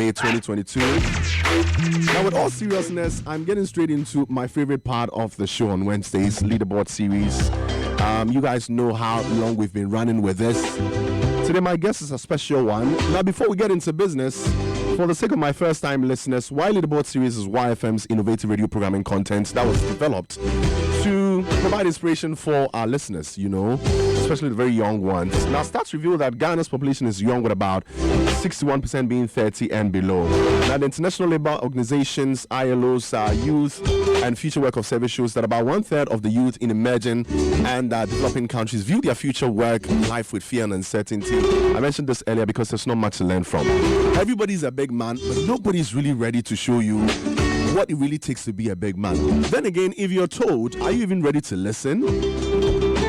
May 2022. Now, with all seriousness, I'm getting straight into my favorite part of the show on Wednesdays, Leaderboard Series. You guys know how long we've been running with this. Today, my guest is a special one. Now, before we get into business, for the sake of my first-time listeners, why Leaderboard Series is YFM's innovative radio programming content that was developed to provide inspiration for our listeners, especially the very young ones. Now, stats reveal that Ghana's population is young, with about 61% being 30 and below. Now, the International Labour Organization's ILO's Youth and Future Work of Service shows that about one-third of the youth in emerging and developing countries view their future work life with fear and uncertainty. I mentioned this earlier because there's not much to learn from. Everybody's a big man, but nobody's really ready to show you what it really takes to be a big man. Then again, if you're told, are you even ready to listen?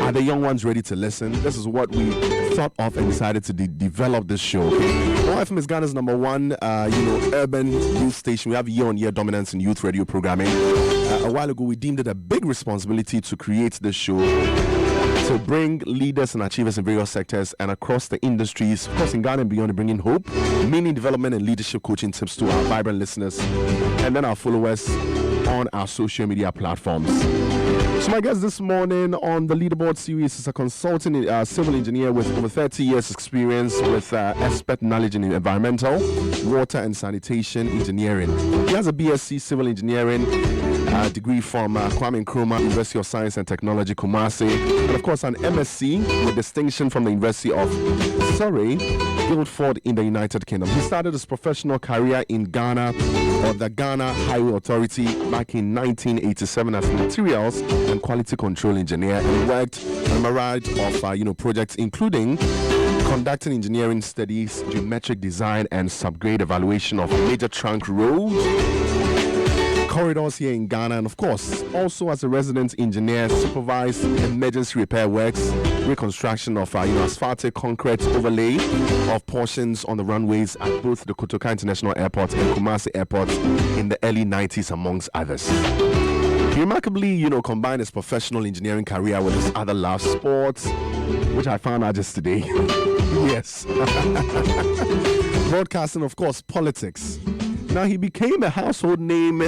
Are the young ones ready to listen? This is what we thought of and decided to develop this show. YFM is Ghana's number one, urban youth station. We have year-on-year dominance in youth radio programming. A while ago, we deemed it a big responsibility to create this show, to bring leaders and achievers in various sectors and across the industries, of course in Ghana and beyond, bringing hope, meaning development and leadership coaching tips to our vibrant listeners and then our followers on our social media platforms. So my guest this morning on the Leaderboard Series is a consultant civil engineer with over 30 years experience with expert knowledge in environmental, water and sanitation engineering. He has a BSc Civil Engineering degree from Kwame Nkrumah University of Science and Technology, Kumasi, and of course an MSc with distinction from the University of Surrey, Guildford in the United Kingdom. He started his professional career in Ghana, or the Ghana Highway Authority, back in 1987 as a materials and quality control engineer, and worked on a variety of projects, including conducting engineering studies, geometric design, and subgrade evaluation of major trunk roads, corridors here in Ghana, and of course also as a resident engineer supervised emergency repair works, reconstruction of asphaltic concrete overlay of portions on the runways at both the Kotoka International Airport and Kumasi Airport in the early 90s, amongst others. He remarkably combined his professional engineering career with his other love, sports, which I found out just today. Yes. Broadcasting, of course, politics. Now, he became a household name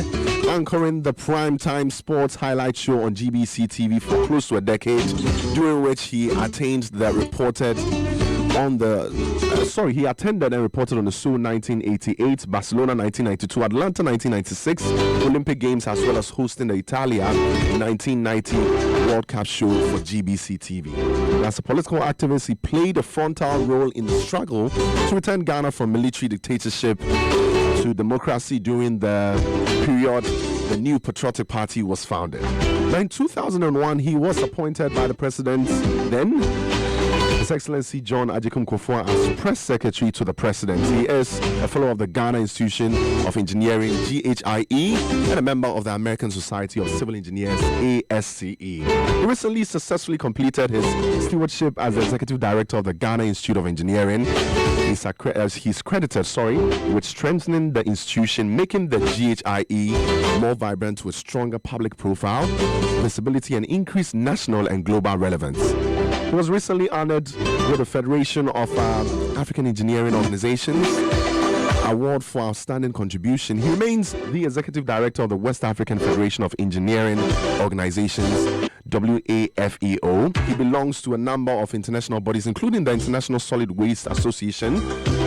anchoring the primetime sports highlight show on GBC TV for close to a decade, during which he attended and reported on the Seoul 1988, Barcelona 1992, Atlanta 1996 Olympic Games, as well as hosting the Italia 1990 World Cup show for GBC TV. As a political activist, he played a frontal role in the struggle to return Ghana from military dictatorship to democracy during the period the new Patriotic Party was founded. Now, in 2001, he was appointed by the president then, His Excellency John Agyekum Kufuor, as press secretary to the president. He is a fellow of the Ghana Institution of Engineering, GHIE, and a member of the American Society of Civil Engineers, ASCE. He recently successfully completed his stewardship as the executive director of the Ghana Institute of Engineering. He's credited with strengthening the institution, making the GHIE more vibrant with stronger public profile, visibility, and increased national and global relevance. He was recently honored with the Federation of African Engineering Organizations Award for Outstanding Contribution. He remains the Executive Director of the West African Federation of Engineering Organizations, WAFEO. He belongs to a number of international bodies, including the International Solid Waste Association,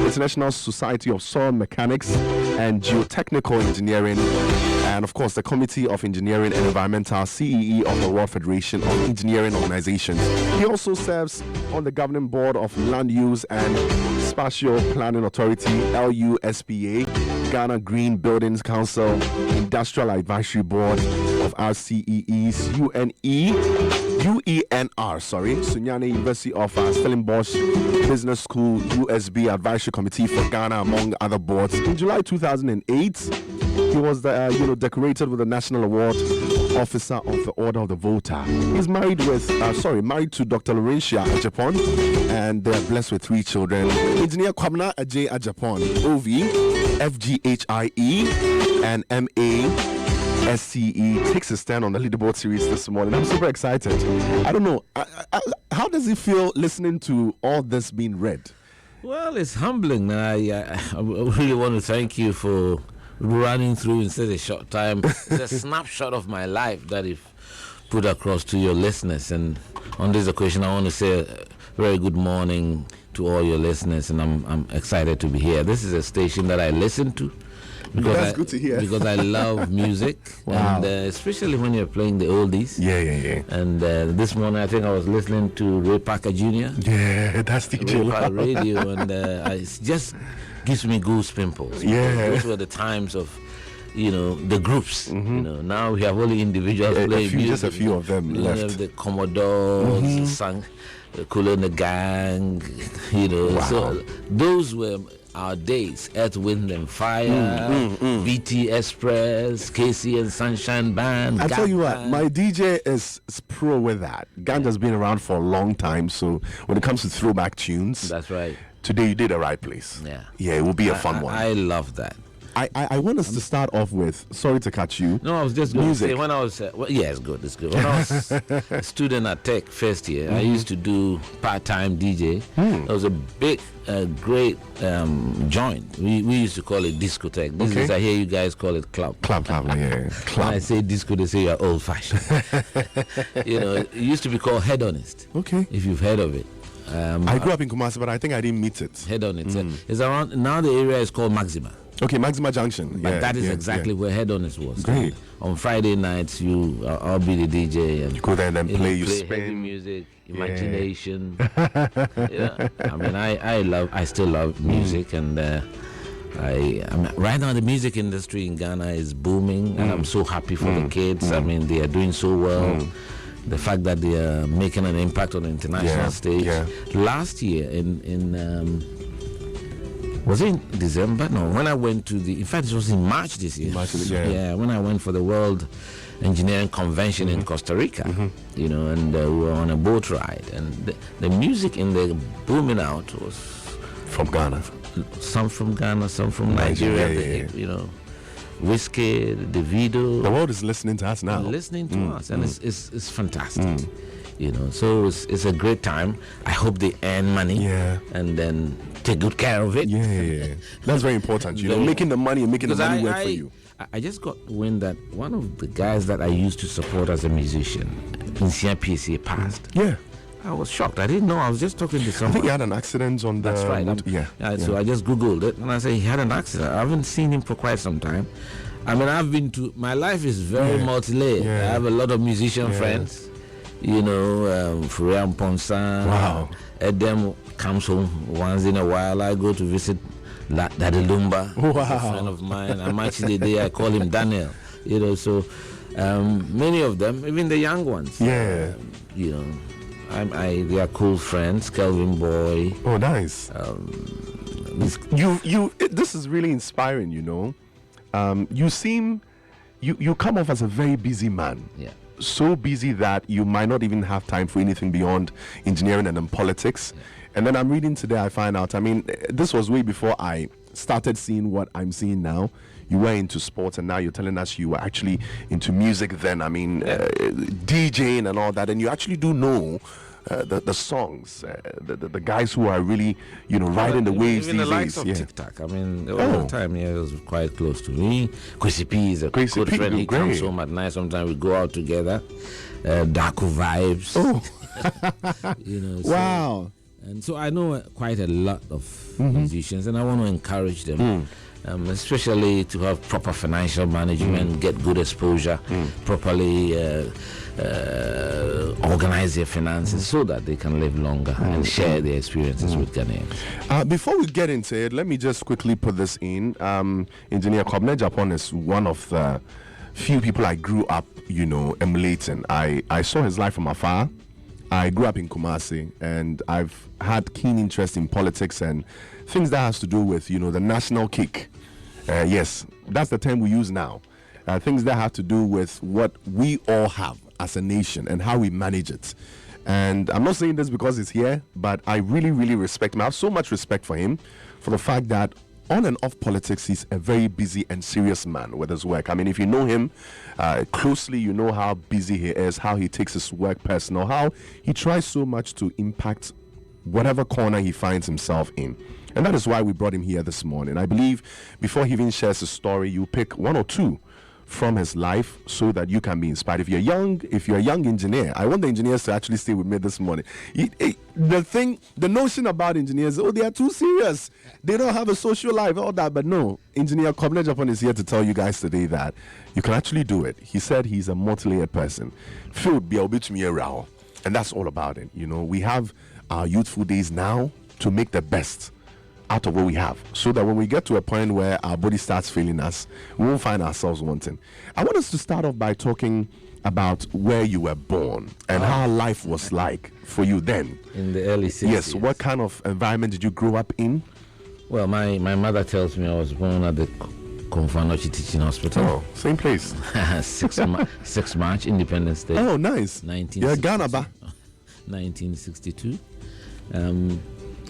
International Society of Soil Mechanics and Geotechnical Engineering, and of course the Committee of Engineering and Environmental, CEE, of the World Federation of Engineering Organizations. He also serves on the governing board of Land Use and Spatial Planning Authority, LUSPA, Ghana Green Buildings Council, Industrial Advisory Board of RCEE's UENR, Sunyani University of Stellenbosch Business School, USB Advisory Committee for Ghana, among other boards. In July 2008, he was decorated with the National Award Officer of the Order of the Volta. He's married to Dr. Laurentia Agyepong, and they're blessed with 3 children. Engineer KWABENA AGYEI AGYEPONG, OV, FGHIE, and MA. SCE takes a stand on the Leaderboard Series this morning. I'm super excited. I don't know. How does it feel listening to all this being read? Well, it's humbling. I really want to thank you for running through in such a short time. It's a snapshot of my life that you've put across to your listeners. And on this occasion, I want to say a very good morning to all your listeners, and I'm excited to be here. This is a station that I listen to. That's good to hear. Because I love music, wow. And especially when you're playing the oldies. Yeah. And this morning, I think I was listening to Ray Parker Jr. Yeah, that's DJ Ray Parker Radio, and it just gives me goose pimples. Yeah, those were the times of, the groups. Now we have only individuals playing music. Just a few of them left. Have the Commodores, sang the Kool and the Gang. Wow. So those were our days. Earth, Wind and Fire, BT Express, Casey and Sunshine Band. I tell you what, my DJ is pro with that. Ganja's been around for a long time, so when it comes to throwback tunes, that's right. Today you did the right place. Yeah, it will be a fun one. I love that. I want us to start off with, sorry to cut you. No, I was just going music. to say, when I was, it's good. When I was a student at Tech first year, I used to do part-time DJ. It was a big, great joint. We used to call it discotheque. This is, I hear you guys call it club. Club, yeah. Club. When I say disco, they say you're old-fashioned. It used to be called Hedonist. Okay. If you've heard of it. I grew up in Kumasi, but I think I didn't meet it. Hedonist. It's around, now the area is called Maxima. Okay, Maxima Junction. But that is exactly where Hedonist was. Great. On Friday nights, I'll be the DJ, and you go there and then play spin. Heavy music, imagination. I mean, I still love music, and right now the music industry in Ghana is booming, and I'm so happy for the kids. I mean, they are doing so well. The fact that they are making an impact on the international stage. Last year was it in December? No, when I went to in fact it was in March this year. When I went for the World Engineering Convention in Costa Rica, and we were on a boat ride, and the music in the booming out was from Ghana. Some from Ghana, some from Nigeria. Whiskey, Davido. The world is listening to us now. Listening to us, and it's fantastic. So it's a great time. I hope they earn money, and then take good care of it. Yeah. That's very important. Making the money and making the money work for you. I just got wind that one of the guys that I used to support as a musician, Insia PCA, passed. Yeah. I was shocked. I didn't know. I was just talking to someone. I think he had an accident on the... That's right. So I just Googled it, and I said he had an accident. I haven't seen him for quite some time. I mean, my life is very multi-layered. I have a lot of musician friends. Furiam Ponsan. Wow. Edem comes home once in a while. I go to visit Daddy Lumba. Wow. He's a friend of mine. I'm actually there. I call him Daniel. So many of them, even the young ones. Yeah. They are cool friends. Kelvin Boy. Oh, nice. This is really inspiring. You seem, you come off as a very busy man. Yeah. So busy that you might not even have time for anything beyond engineering and then politics. Yeah. And then I'm reading today, I find out, I mean, this was way before I started seeing what I'm seeing now. You were into sports, and now you're telling us you were actually into music then. I mean, DJing and all that. And you actually do know the songs, the guys who are really, riding the waves even these the likes days. of TikTok. I mean, all the time, it was quite close to me. Kwesi P is a good friend. He comes home at night. Sometimes we go out together. Daku Vibes. Oh. Wow. And so I know quite a lot of musicians, and I want to encourage them. Especially to have proper financial management, get good exposure, properly organize their finances so that they can live longer and share their experiences with Ghanaians. Before we get into it, let me just quickly put this in. Engineer KWABENA AGYEPONG is one of the few people I grew up, emulating. I saw his life from afar. I grew up in Kumasi, and I've had keen interest in politics and things that has to do with, the national kick. Yes, that's the term we use now. Things that have to do with what we all have as a nation and how we manage it. And I'm not saying this because he's here, but I really, really respect him. I have so much respect for him, for the fact that on and off politics, he's a very busy and serious man with his work. I mean, if you know him closely, you know how busy he is, how he takes his work personal, how he tries so much to impact whatever corner he finds himself in. And that is why we brought him here this morning. I believe before he even shares his story, you pick one or two from his life so that you can be inspired. If you're a young engineer, I want the engineers to actually stay with me this morning. The notion about engineers, they are too serious. They don't have a social life, all that. But no, Engineer KWABENA AGYEPONG is here to tell you guys today that you can actually do it. He said he's a multi-layered person. And that's all about it. We have our youthful days now to make the best out of what we have, so that when we get to a point where our body starts failing us, we won't find ourselves wanting. I want us to start off by talking about where you were born and how life was like for you then. In the early 60s. Yes, what kind of environment did you grow up in? Well, my mother tells me I was born at the Kumasi Teaching Hospital. Oh, same place. 6 March, Independence Day. Oh, nice. 1962.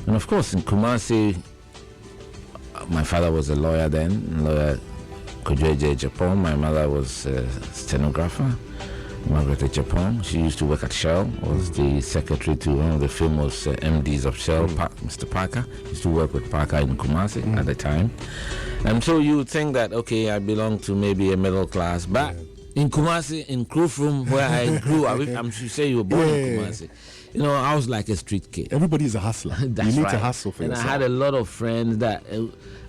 And of course, in Kumasi, my father was a lawyer then, lawyer KWABENA AGYEPONG. My mother was a stenographer, Margaret Agyeponge. She used to work at Shell, was the secretary to one of the famous MDs of Shell, Mr. Parker. Used to work with Parker in Kumasi at the time. And so you would think that, okay, I belong to maybe a middle class, but in Kumasi, in Krufrum, where I grew up, I'm sure you say you were born in Kumasi. I was like a street kid. Everybody is a hustler. You need to hustle for yourself. And I had a lot of friends that,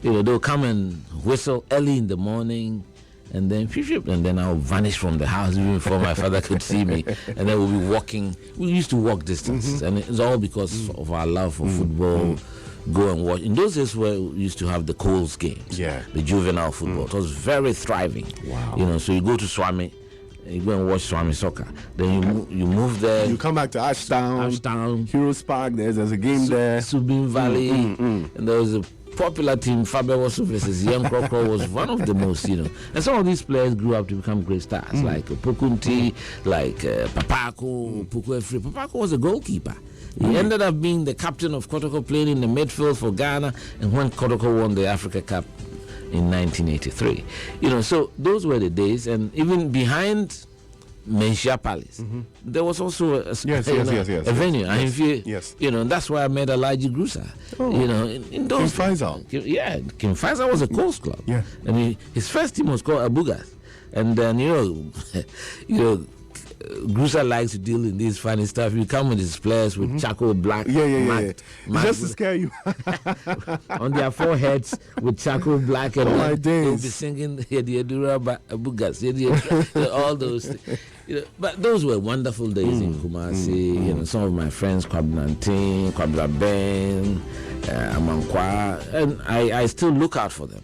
they'll come and whistle early in the morning, and then I'll vanish from the house even before my father could see me. And then we'll be walking. We used to walk distances, and it's all because of our love for football. Go and watch. In those days where we used to have the Coles games, the juvenile football. It was very thriving. Wow. So you go to Swami. You go and watch Swami soccer. Then you move there. You come back to Ashtown, Heroes Park. There's a game there. Subin Valley. And there was a popular team, Fabewosu versus Young Krokro was one of the most, And some of these players grew up to become great stars, like Pukunti, like Papako, Pukwefri. Papako was a goalkeeper. He ended up being the captain of Kotoko, playing in the midfield for Ghana, and when Kotoko won the Africa Cup in 1983. So those were the days, and even behind Menchia Palace, there was also a venue. Yes. That's why I met Alhaji Grusa. In those King Faisal. King Faisal was a coast club. Yeah. And his first team was called Abugas. And then, Grusa likes to deal in this funny stuff. You come with his players with charcoal black. Just to scare you. On their foreheads with charcoal black, and they'll be singing Yediyadura Abugas, all those things. But those were wonderful days in Kumasi. Some of my friends, KWABENA, KWABENA, Amankwa, and I still look out for them.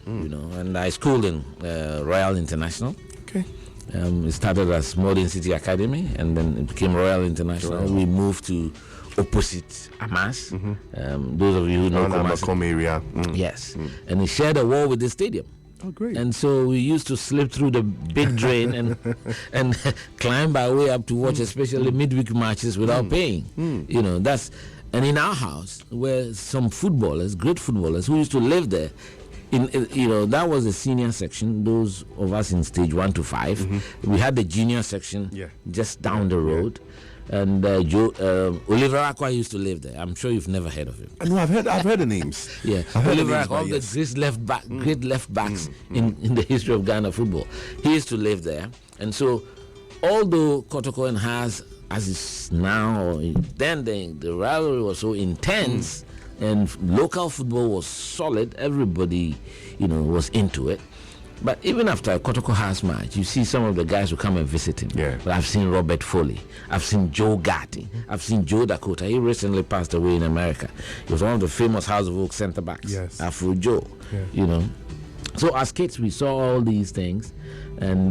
And I schooled in Royal International. Okay. It started as Modern City Academy, and then it became Royal International. We moved to opposite Amas. Those of you who know Kumasi area. Yes. And it shared a wall with the stadium. Oh, great. And so we used to slip through the big drain and climb our way up to watch especially midweek matches without paying. And in our house were some great footballers who used to live there. That was the senior section, those of us in stage 1 to 5. We had the junior section just down the road. And Oliver Aqua used to live there. I'm sure you've never heard of him. No, I've heard the names. Yeah, Oliver Aqua, one of the great left backs in the history of Ghana football. He used to live there. And so, although Kotokoen has, as is now, then the rivalry was so intense, and local football was solid. Everybody, was into it. But even after Kotoko House match, you see some of the guys who come and visit him. But I've seen Robert Foley. I've seen Joe Gatti. I've seen Joe Dakota. He recently passed away in America. He was one of the famous House of Oak center backs. Afro Joe. So as kids, we saw all these things. And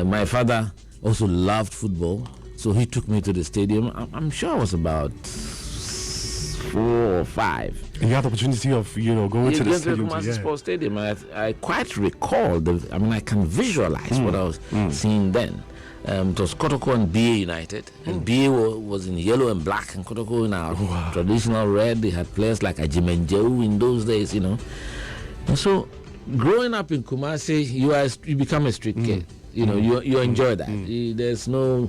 my father also loved football. So he took me to the stadium. I'm sure I was about 4 or 5. And you had the opportunity of, going to the stadium. Kumasi Sports Stadium. I quite recall, I can visualize what I was seeing then. It was Kotoko and BA United. And BA was in yellow and black, and Kotoko in our traditional red. They had players like Ajimenjeu in those days, And so, growing up in Kumasi, you become a street kid. You enjoy that. There's no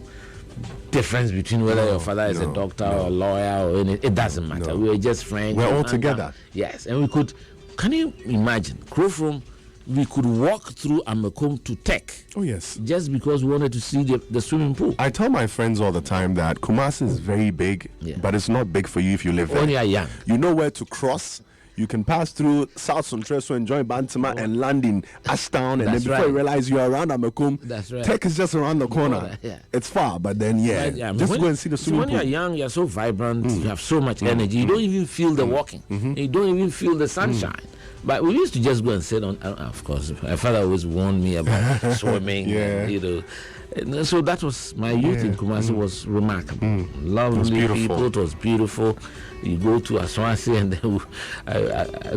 difference between whether your father is a doctor or a lawyer or anything. It doesn't matter. We were just friends. We're all together. Yes, and we could. Can you imagine? Krofrom, we could walk through Amakom to Tech. Oh, yes. Just because we wanted to see the swimming pool. I tell my friends all the time that Kumasi is very big, but it's not big for you if you live there. When you're young. You know where to cross. You can pass through South Centreso and join Bantama and land in Ashtown, and then before you realize you're around Amakum, Tech is just around the corner. It's far, but then just go and see the swimming pool. When you're young, you're so vibrant, you have so much energy, you don't even feel the walking, you don't even feel the sunshine. But we used to just go and sit on, of course, my father always warned me about swimming, and, so that was my youth in Kumasi was remarkable. Lovely people, it was beautiful. You go to Aswasi, and then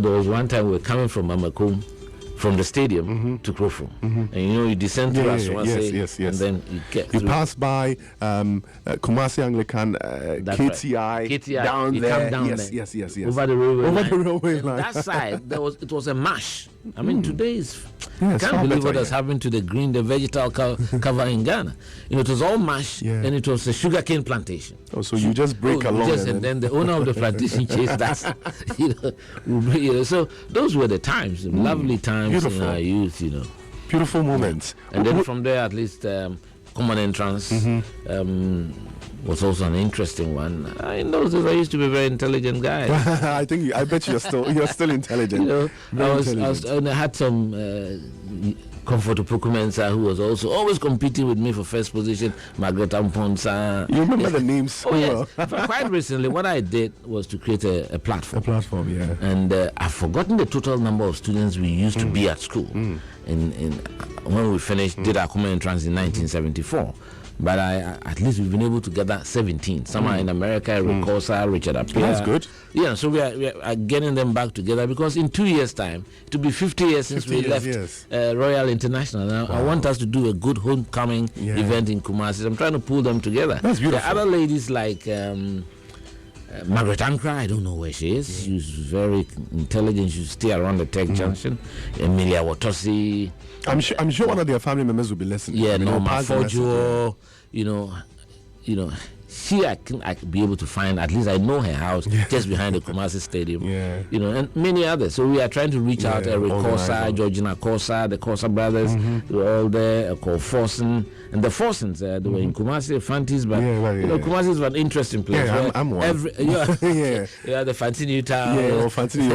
there was one time we were coming from Amakum, from the stadium to Krofrom, and you descend to Aswasi, and then you get. You pass by Kumasi Anglican KTI down you there. Come down Yes. Over the railway line. That side, it was a marsh. I mean, today is. I can't believe what has happened to the vegetal cover in Ghana. It was all marsh, and it was a sugarcane plantation. Oh, so you just break along, and then the owner of the plantation chased us. So those were the times, lovely times in our youth. Beautiful moments. And then from there, at least, common entrance. Was also an interesting one. In those days, I used to be a very intelligent guy. I bet you're still intelligent. I had some Comfort Pukumensa who was also always competing with me for first position. Margaret Amponsa. You remember the names? Oh yes. Quite recently, what I did was to create a platform. A platform, yeah. And I've forgotten the total number of students we used to be at school. In when we finished, did our common entrance in 1974. But at least we've been able to gather 17. Some are in America, Ricosa, Richard Appiah. That's good. Yeah, so we are getting them back together because in 2 years' time, it will be 50 years since we left Royal International. Now, I want us to do a good homecoming event in Kumasi. I'm trying to pull them together. That's beautiful. There are other ladies like Margaret Ankra, I don't know where she is. She's very intelligent. She's still around the Tech Junction. Emilia Watosi. I'm sure one of their family members will be listening. Yeah, Norma Fojo, she I could be able to find. At least I know her house just behind the Kumasi Stadium. And many others. So we are trying to reach out. Eric Corsa, Georgina Corsa, the Corsa brothers, they were all there. Called Forsen, and the Forsens they were in Kumasi, Fantis, but Kumasi is an interesting place. Yeah, I'm one. The Fantini Town. Fantini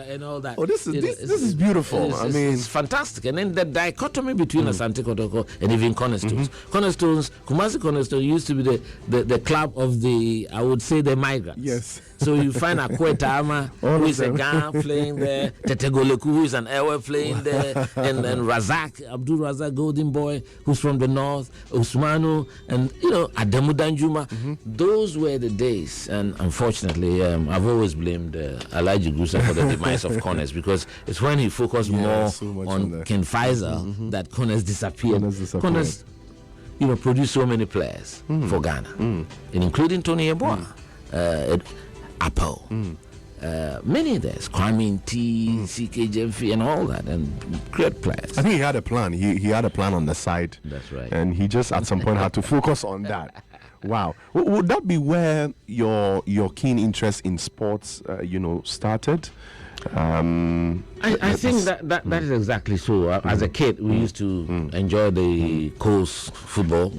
and all that. Oh, this is beautiful. It's fantastic. And then the dichotomy between Asante Kotoko and even Cornerstones. Kumasi Cornerstone used to be the club of the, I would say, the migrants. Yes. So you find Akwetama, who is a Ghana playing there, Tetegoleku, who is an Ewe playing there, and Razak, Abdul Razak, Golden Boy, who's from the north, Usmanu, and Adamu Danjuma. Those were the days, and unfortunately, I've always blamed Alaji Gusa for the demise of Corners, because it's when he focused more on Ken Faisal that Corners disappeared. Corners produced so many players for Ghana, and including Tony Eboa, Apple, many there's Kwame T, CK Jemfi, and all that, and great players. I think he had a plan. He had a plan on the side. That's right. And he just at some point had to focus on that. Wow. Would that be where your keen interest in sports, started? I think that is exactly so. As a kid, we used to enjoy the coast football,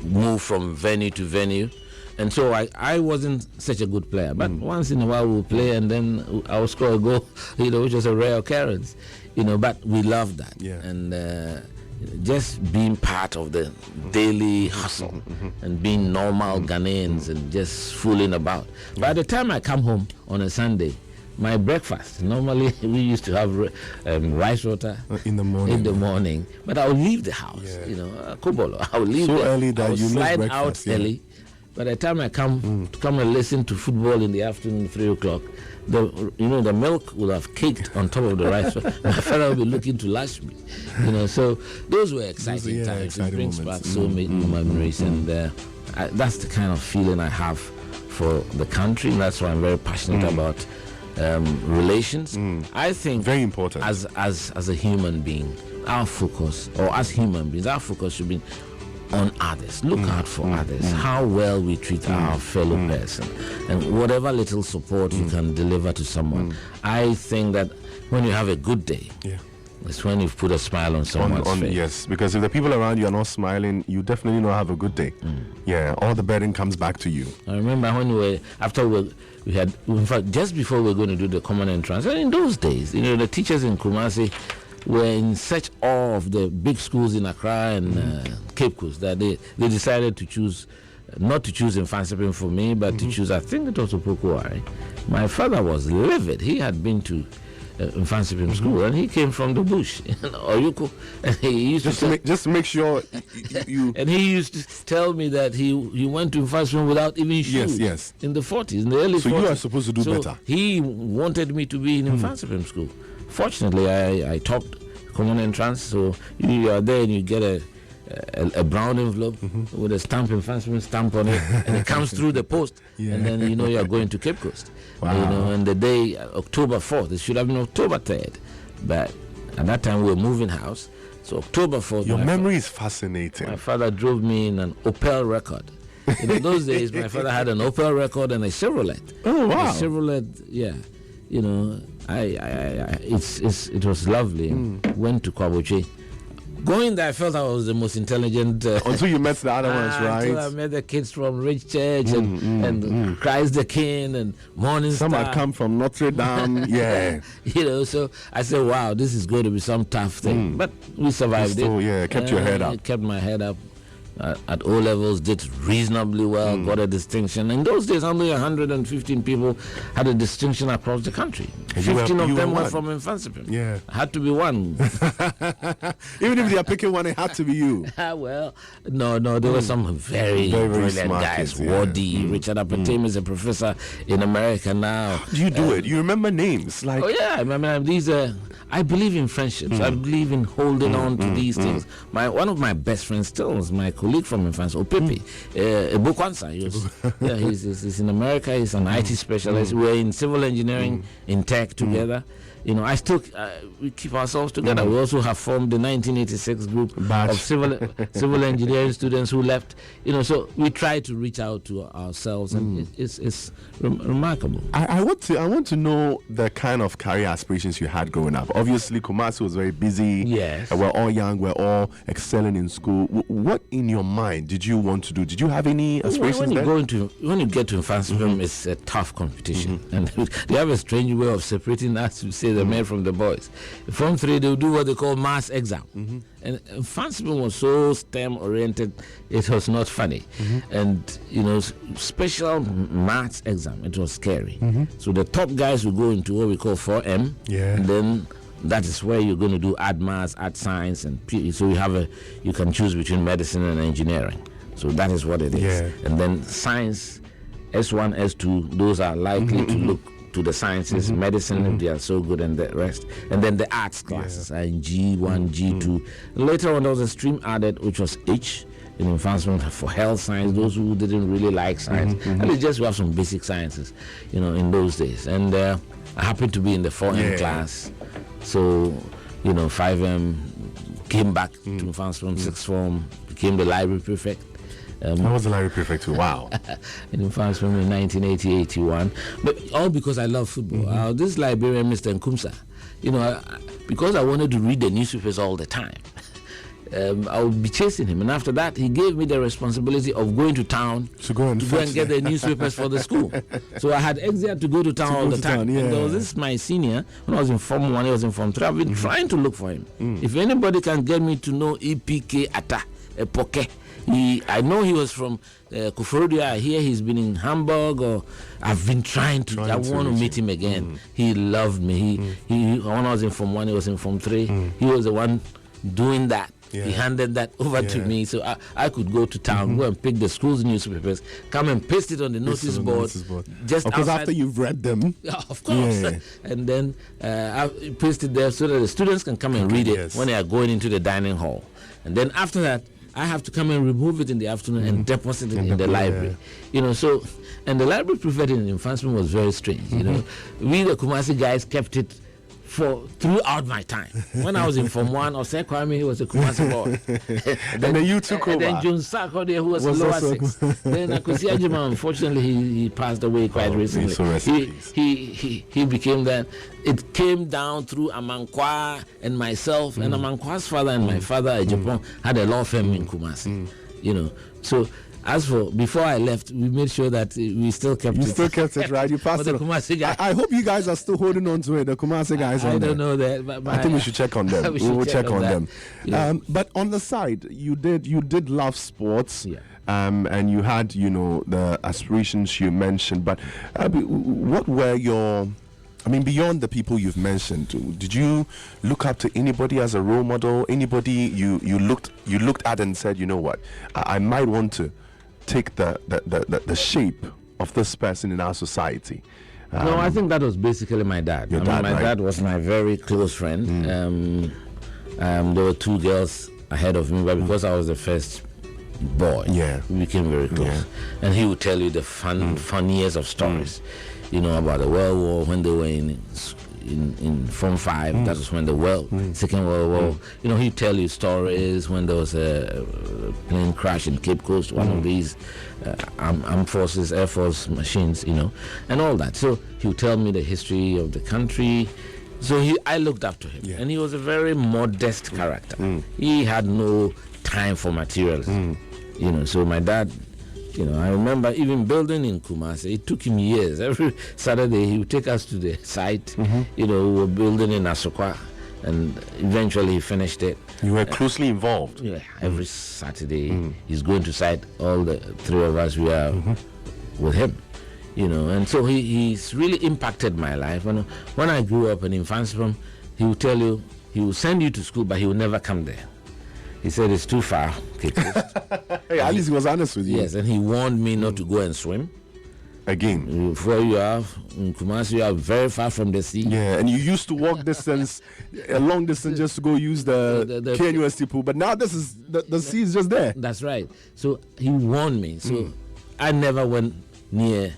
move from venue to venue. And so I wasn't such a good player, but once in a while we'll play, and then I would score a goal, which was a rare occurrence, but we loved that. And just being part of the daily hustle and being normal Ghanaians and just fooling about. By the time I come home on a Sunday, my breakfast, normally we used to have rice water in the morning. But I would leave the house, Kobolo. I would leave so early that you slide breakfast, out early. By the time I come to come and listen to football in the afternoon, 3 o'clock, the milk will have caked on top of the rice. My father will be looking to lash me. So those were exciting times. It brings back so many memories, and that's the kind of feeling I have for the country, and that's why I'm very passionate about relations. I think very important as a human being, our focus should be on others, look out for others, how well we treat our fellow person, and whatever little support you can deliver to someone. I think that when you have a good day, it's when you've put a smile on someone's face. Yes, because if the people around you are not smiling, you definitely don't have a good day. Yeah, all the burden comes back to you. I remember when we had, in fact, just before we were going to do the common entrance, and in those days, the teachers in Kumasi were in such awe of the big schools in Accra and Cape Coast that they decided to choose, not to choose Infansipim for me, but to choose, I think it was Opokuwari. My father was livid. He had been to Infansipim school, and he came from the bush, Oyuko, and he used just to make sure you and he used to tell me that he went to Infansipim without even shoes. Yes. In the 40s, in the early 40s. So you are supposed to do better. He wanted me to be in Infansipim school. Fortunately, I topped common entrance, so you are there and you get a brown envelope with a stamp, Infansipim stamp on it, and it comes through the post, and then you are going to Cape Coast. Wow. And the day, October 4th, it should have been October 3rd, but at that time we were moving house, so October 4th. Your memory is fascinating. My father drove me in an Opel Record. In those days, my father had an Opel Record and a Chevrolet. Oh, wow. A Chevrolet, yeah. It was lovely. Went to KWABENA. Going there, I felt I was the most intelligent. Until you met the other ones, right? Until I met the kids from Rich Church and Christ the King and Morning Some Star. had come from Notre Dame. Yeah. So I said, wow, this is going to be some tough thing. But we survived it. Yeah, kept your head up. Kept my head up. At O levels, did reasonably well, got a distinction. In those days, only 115 people had a distinction across the country. 15 of them were from Infansipim. Yeah. I had to be one. Even if they are picking one, it had to be you. Well, no, there were some very brilliant guys. Kids, Wadi, Richard Apatem is a professor in America now. How do you do it? You remember names? Oh, yeah. I mean, these I believe in friendships. I believe in holding on to these things. One of my best friends still is my colleague from Infancy, Opepe, Ebukwansa. He's in America. He's an IT specialist. We're in civil engineering, in tech together. I still we keep ourselves together. We also have formed the 1986 group of civil engineering students who left. So we try to reach out to ourselves, and it's remarkable. I want to know the kind of career aspirations you had growing up. Obviously, Kumasi was very busy. Yes, we're all young. We're all excelling in school. What in your mind did you want to do? Did you have any aspirations? When you get to Infansipim, it's a tough competition, and they have a strange way of separating us to say the men from the boys. From 3, they'll do what they call mass exam. And Infansipim was so STEM oriented, it was not funny. And special maths exam, it was scary. So the top guys will go into what we call 4M. And then that is where you're going to do add maths, add science, and so you can choose between medicine and engineering. So that is what it is. And then science, S1, S2, those are likely to look to the sciences, medicine, if they are so good, and the rest. And then the arts classes are in G1, G2. Later on, there was a stream added, which was H, in Infansipim for health science, those who didn't really like science. And it's just we have some basic sciences, in those days. And I happened to be in the 4M class. So, 5M came back to Infansipim, 6th form, became the library prefect. I was the library prefect too. Wow. In Infansipim in 1980-81. But all because I love football. This librarian, Mr. Nkumsa, because I wanted to read the newspapers all the time, I would be chasing him. And after that, he gave me the responsibility of going to town to go and get the newspapers for the school. So I had exit to go to town all the time. And there was this, my senior, when I was in Form 1, he was in Form 3. I've been trying to look for him. If anybody can get me to know EPK Ata, Epoke, I know he was from Kuforodia. I hear he's been in Hamburg, or I've been trying to. I want to meet him again. He loved me. He when I was in Form 1, he was in Form 3. He was the one doing that. He handed that over to me, so I could go to town, go and pick the school's newspapers, come and paste it on the notice board. Just because after you've read them, of course, and then I paste it there so that the students can come and read it when they are going into the dining hall. And then after that, I have to come and remove it in the afternoon and deposit it in the library. So, and the library prefect in Infansipim was very strange. We, the Kumasi guys, kept it throughout my time. When I was in Form 1, Osei Kwame, he was a Kumasi boy. and then you took over. And then John Sarko, who was lower 6. Then Akwesi Ajima, unfortunately, he passed away quite recently. So he became that. It came down through Amankwa and myself, and Amankwa's father and my father, Ajyepong, had a law firm in Kumasi. You know, so as for before I left, we made sure that we still kept it. You still kept it, right? You passed it. Kumasi guy. I hope you guys are still holding on to it. The Kumasi guys. I don't know that, but I think we should check on them. We will check on them. Yeah. But on the side, you did love sports. Yeah. And you had, you know, the aspirations you mentioned. But what were your? I mean, beyond the people you've mentioned, did you look up to anybody as a role model? Anybody you looked at and said, you know what, I might want to take the shape of this person in our society? No, I think that was basically my dad. My dad was my very close friend. There were 2 girls ahead of me, but because I was the first boy, we became very close. And he would tell you the fun years of stories. You know, about the World War, when they were in Form 5, that was when the Second World War, you know, he'd tell you stories when there was a plane crash in Cape Coast, one of these armed forces, Air Force machines, you know, and all that. So he would tell me the history of the country. So I looked up to him, and he was a very modest character. He had no time for materialism, you know, so my dad... You know, I remember even building in Kumasi, it took him years. Every Saturday he would take us to the site. You know, we were building in Asokwa, and eventually he finished it. You were closely involved. Yeah, every Saturday he's going to site. All the 3 of us, we are with him. You know, and so he's really impacted my life. And when I grew up in Infantsipom, he would tell you, he will send you to school, but he will never come there. He said it's too far. Hey, at least he was honest with you. Yes, and he warned me not to go and swim. Again. Where you are, in Kumasi, you are very far from the sea. Yeah, and you used to walk a long distance just to go use the KNUST pool, but now this is the sea is just there. That's right. So he warned me. So I never went near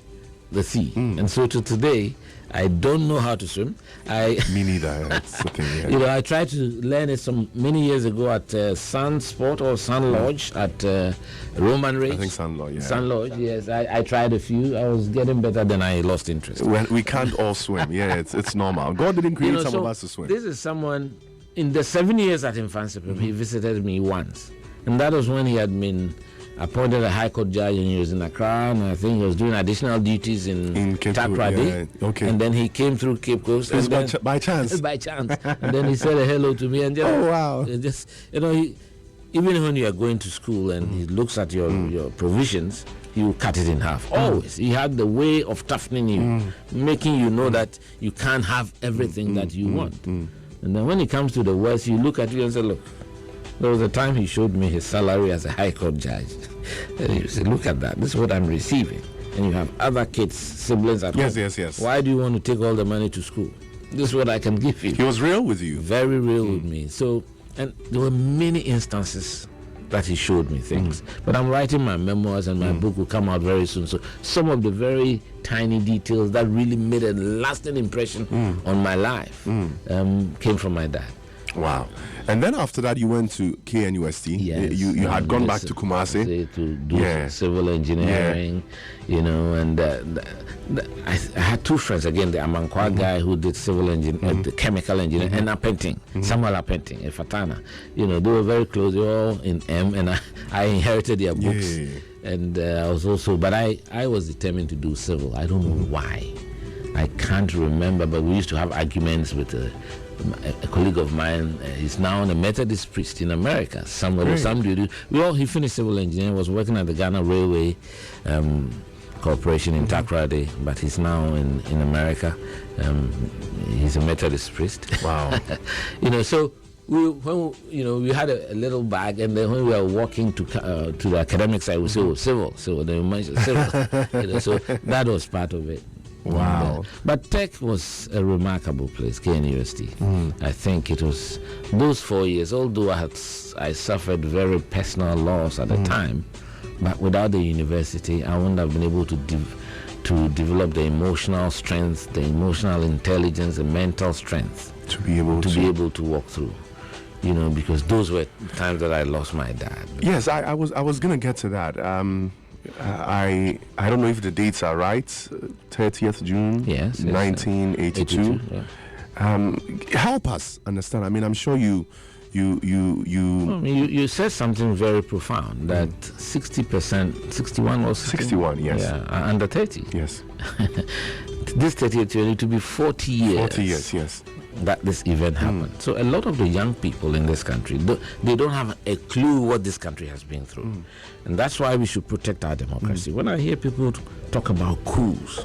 the sea. And so to today, I don't know how to swim. Me neither. That's the thing, yeah. You know, I tried to learn it many years ago at Sun Sport or Sun Lodge at Roman Ridge. I think Sun Lodge, yeah. Sun Lodge, yes. I tried a few. I was getting better, then I lost interest. We can't all swim. Yeah, it's normal. God didn't create some of us to swim. This is someone, in the 7 years at Infantsipom, he visited me once. And that was when he had been appointed a High Court judge, and he was in Accra, and I think he was doing additional duties in Takoradi. Yeah. Okay. And then he came through Cape Coast. It was by chance. By chance. And then he said hello to me, and just, oh wow! Just, you know, even when you are going to school and he looks at your provisions, he will cut it in half. Always. He had the way of toughening you, making you know that you can't have everything that you want. And then when it comes to the West, you look at you and say, look. There was a time he showed me his salary as a High Court judge. And he said, look at that. This is what I'm receiving. And you have other kids, siblings at home. Yes. Why do you want to take all the money to school? This is what I can give you. He was real with you. Very real with me. So, and there were many instances that he showed me things. But I'm writing my memoirs, and my book will come out very soon. So some of the very tiny details that really made a lasting impression on my life came from my dad. Wow. And then after that, you went to KNUST. Yes. You had gone back to Kumasi. To do civil engineering, you know, and I had 2 friends, again, the Amankwa guy who did civil engineering, the chemical engineering, and Apenting, Samuel Apenting, Fatana. You know, they were very close. They were all in M, and I inherited their books. Yeah. And I was also, but I was determined to do civil. I don't know why. I can't remember, but we used to have arguments with a colleague of mine. He's now a Methodist priest in America. He finished civil engineering, was working at the Ghana Railway Corporation in Takoradi, but he's now in America. He's a Methodist priest. Wow. You know, so we had a little bag, and then when we were walking to the academic side, we said, civil. So they mentioned civil. You know, so that was part of it. Wow. But Tech was a remarkable place, KNUST. I think it was those 4 years, although I suffered very personal loss at the time, but without the university, I wouldn't have been able to to develop the emotional strength, the emotional intelligence, the mental strength to be able to walk through. Because those were times that I lost my dad. Yes, I was gonna get to that. I don't know if the dates are right. 30th June. Yes. 1982. Help us understand. I mean, I'm sure you said something very profound, that 60%, 61 or 61, yes, are under 30. Yes. This 30th year, to be 40 years. 40 years, yes. That this event happened. So a lot of the young people in this country, they don't have a clue what this country has been through. And that's why we should protect our democracy. When I hear people talk about coups,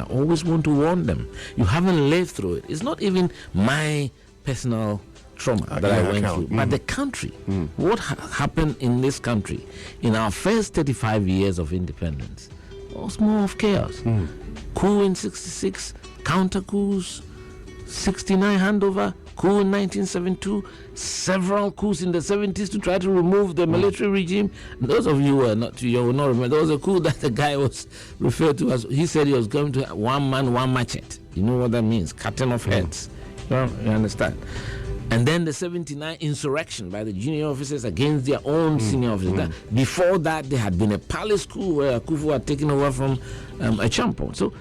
I always want to warn them. You haven't lived through it. It's not even my personal trauma that I went through, but the country. What happened in this country in our first 35 years of independence was more of chaos. Coup in 66, counter coups, 69 handover, coup in 1972, several coups in the 70s to try to remove the military regime. Those of you who are not too young will not remember. There was a coup that the guy was referred to as, he said he was going to one man, one machete. You know what that means? Cutting off heads. You understand? And then the 79 insurrection by the junior officers against their own senior officers. Before that, there had been a palace coup where Kufu had taken over from a champion. So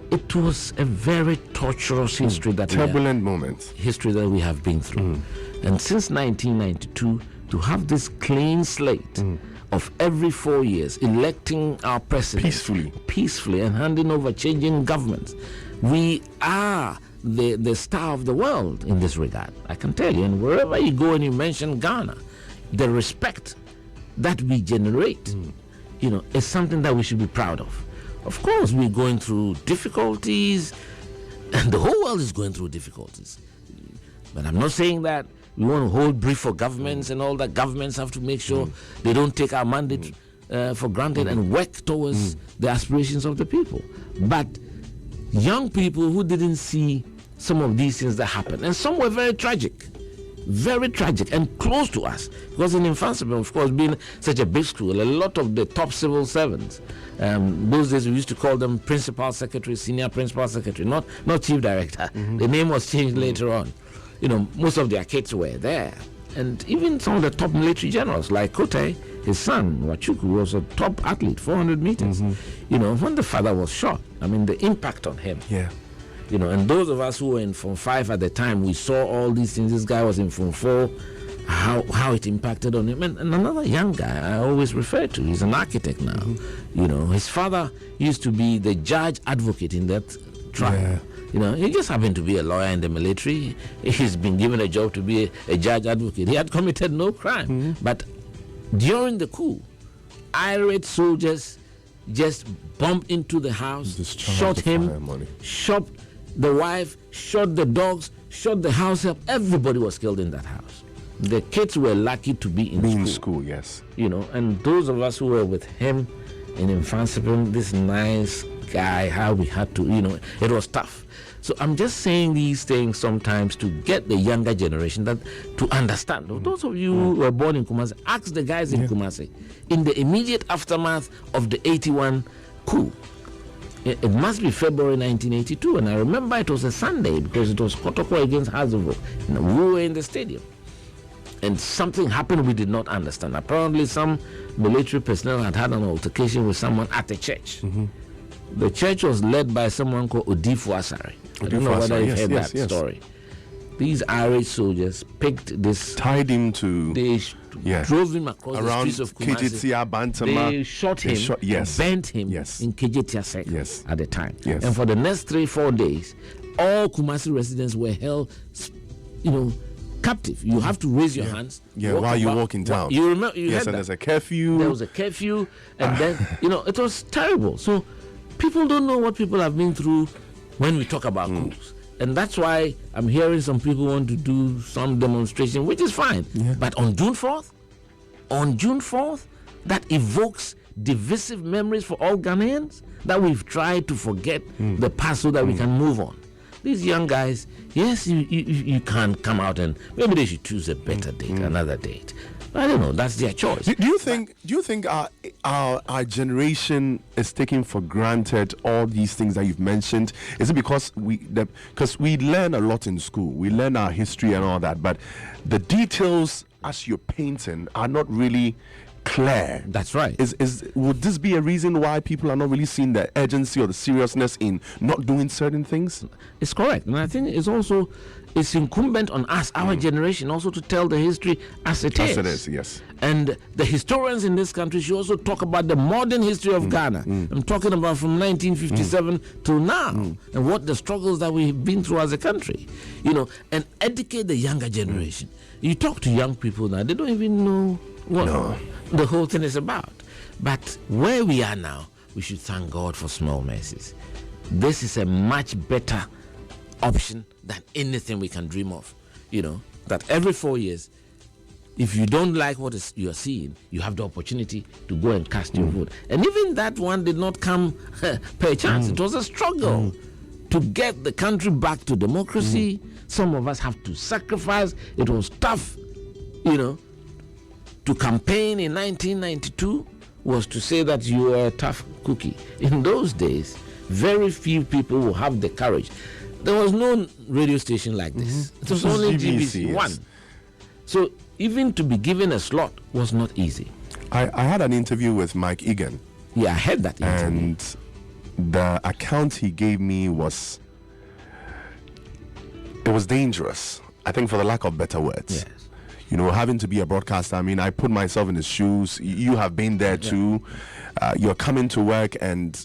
it was a very torturous history turbulent moment. History that we have been through. And since 1992, to have this clean slate of every 4 years electing our president peacefully and handing over changing governments, we are the star of the world in this regard. I can tell you, and wherever you go and you mention Ghana, the respect that we generate, is something that we should be proud of. Of course, we're going through difficulties, and the whole world is going through difficulties. But I'm not saying that we want to hold brief for governments and all that. Governments have to make sure they don't take our mandate for granted and work towards the aspirations of the people. But young people who didn't see some of these things that happened, and some were very tragic and close to us, because in Infantsibon, of course, being such a big school, a lot of the top civil servants, those days we used to call them principal secretary, senior principal secretary, not chief director. The name was changed later on. Most of their kids were there, and even some of the top military generals like Kote, his son Wachuku was a top athlete, 400 meters. When the father was shot, I mean, the impact on him. And those of us who were in Form 5 at the time, we saw all these things. This guy was in Form 4, how it impacted on him. And another young guy I always refer to, he's an architect now. His father used to be the judge advocate in that trial. He just happened to be a lawyer in the military. He's been given a job to be a judge advocate. He had committed no crime. But during the coup, irate soldiers just bumped into the house, shot him, shot the wife, shot the dogs, shot the house up. Everybody was killed in that house. The kids were lucky to be in school. Yes. And those of us who were with him in Infantsibon, this nice guy, how we had to, it was tough. So I'm just saying these things sometimes to get the younger generation to understand. Those of you who were born in Kumasi, ask the guys in Kumasi, in the immediate aftermath of the 81 coup. It must be February 1982, and I remember it was a Sunday because it was Kotoko against Hazovo. We were in the stadium, and something happened we did not understand. Apparently, some military personnel had an altercation with someone at the church. The church was led by someone called Odifu Asare. I don't know whether you've heard that story. These Irish soldiers picked this, tied him to, they drove him across around the streets of Kumasi. They shot him, bent him in Kejetia Circle at the time. And for the next 3-4 days, all Kumasi residents were held, captive. You have to raise your hands. While you're walking down. You remember? And there's a curfew. There was a curfew, and then it was terrible. So people don't know what people have been through when we talk about coups. And that's why I'm hearing some people want to do some demonstration, which is fine. But on June 4th, that evokes divisive memories for all Ghanaians, that we've tried to forget the past so that we can move on. These young guys, yes, you can come out and maybe they should choose a better date, another date. I don't know. That's their choice. Do you think our generation is taking for granted all these things that you've mentioned? Is it because we learn a lot in school, we learn our history and all that, but the details as you're painting are not really clear? That's right. Would this be a reason why people are not really seeing the urgency or the seriousness in not doing certain things? It's correct, and I think it's incumbent on us, our generation, also to tell the history as it is. As it is, yes. And the historians in this country should also talk about the modern history of Ghana. I'm talking about from 1957 till now, and what the struggles that we've been through as a country, and educate the younger generation. You talk to young people now, they don't even know what the whole thing is about. But where we are now, we should thank God for small mercies. This is a much better option than anything we can dream of. That every 4 years, if you don't like what you are seeing, you have the opportunity to go and cast your vote. And even that one did not come per chance. It was a struggle to get the country back to democracy. Some of us have to sacrifice. It was tough, to campaign in 1992 was to say that you were a tough cookie. In those days, very few people will have the courage. There was no radio station like this. It was only GBC, one. So even to be given a slot was not easy. I had an interview with Mike Egan. Yeah, I had that interview. And the account he gave me was dangerous, I think, for the lack of better words. Yes. Having to be a broadcaster, I put myself in his shoes. You have been there too. You're coming to work and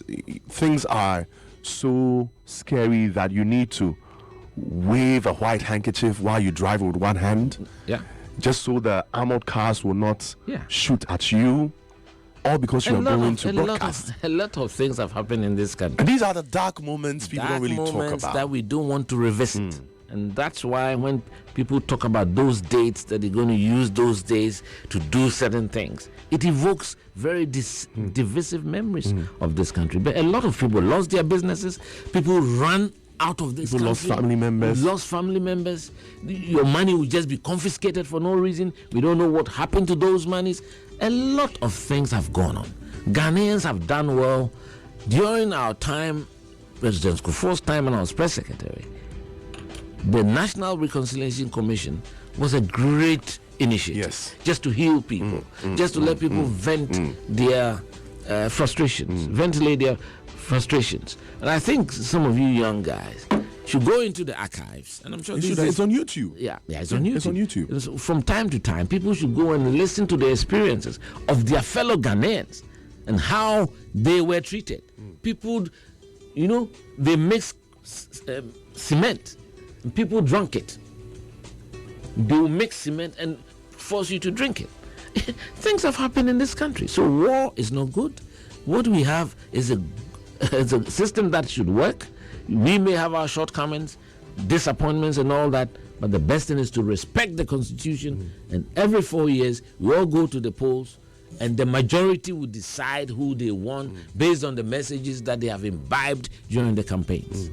things are so scary that you need to wave a white handkerchief while you drive with one hand. Yeah. Just so the armored cars will not shoot at you. All because you are going to broadcast. A lot of things have happened in this country. And these are the dark moments people don't really talk about. That we don't want to revisit. And that's why when people talk about those dates, that they're going to use those days to do certain things, it evokes very divisive memories of this country. But a lot of people lost their businesses. People ran out of this country. Lost family members. Your money will just be confiscated for no reason. We don't know what happened to those monies. A lot of things have gone on. Ghanaians have done well. During our time, President Kufuor's time, and I was press secretary, the National Reconciliation Commission was a great initiative. Just to heal people, just to let people vent their frustrations, ventilate their frustrations. And I think some of you young guys should go into the archives, and I'm sure it's on YouTube. Yeah, it's on YouTube. It's on YouTube. From time to time, people should go and listen to the experiences of their fellow Ghanaians and how they were treated. People, they mix cement. People drank it. They will mix cement and force you to drink it. Things have happened in this country. So war is not good. What we have is a system that should work. We may have our shortcomings, disappointments and all that, but the best thing is to respect the Constitution. And every 4 years, we all go to the polls, and the majority will decide who they want based on the messages that they have imbibed during the campaigns.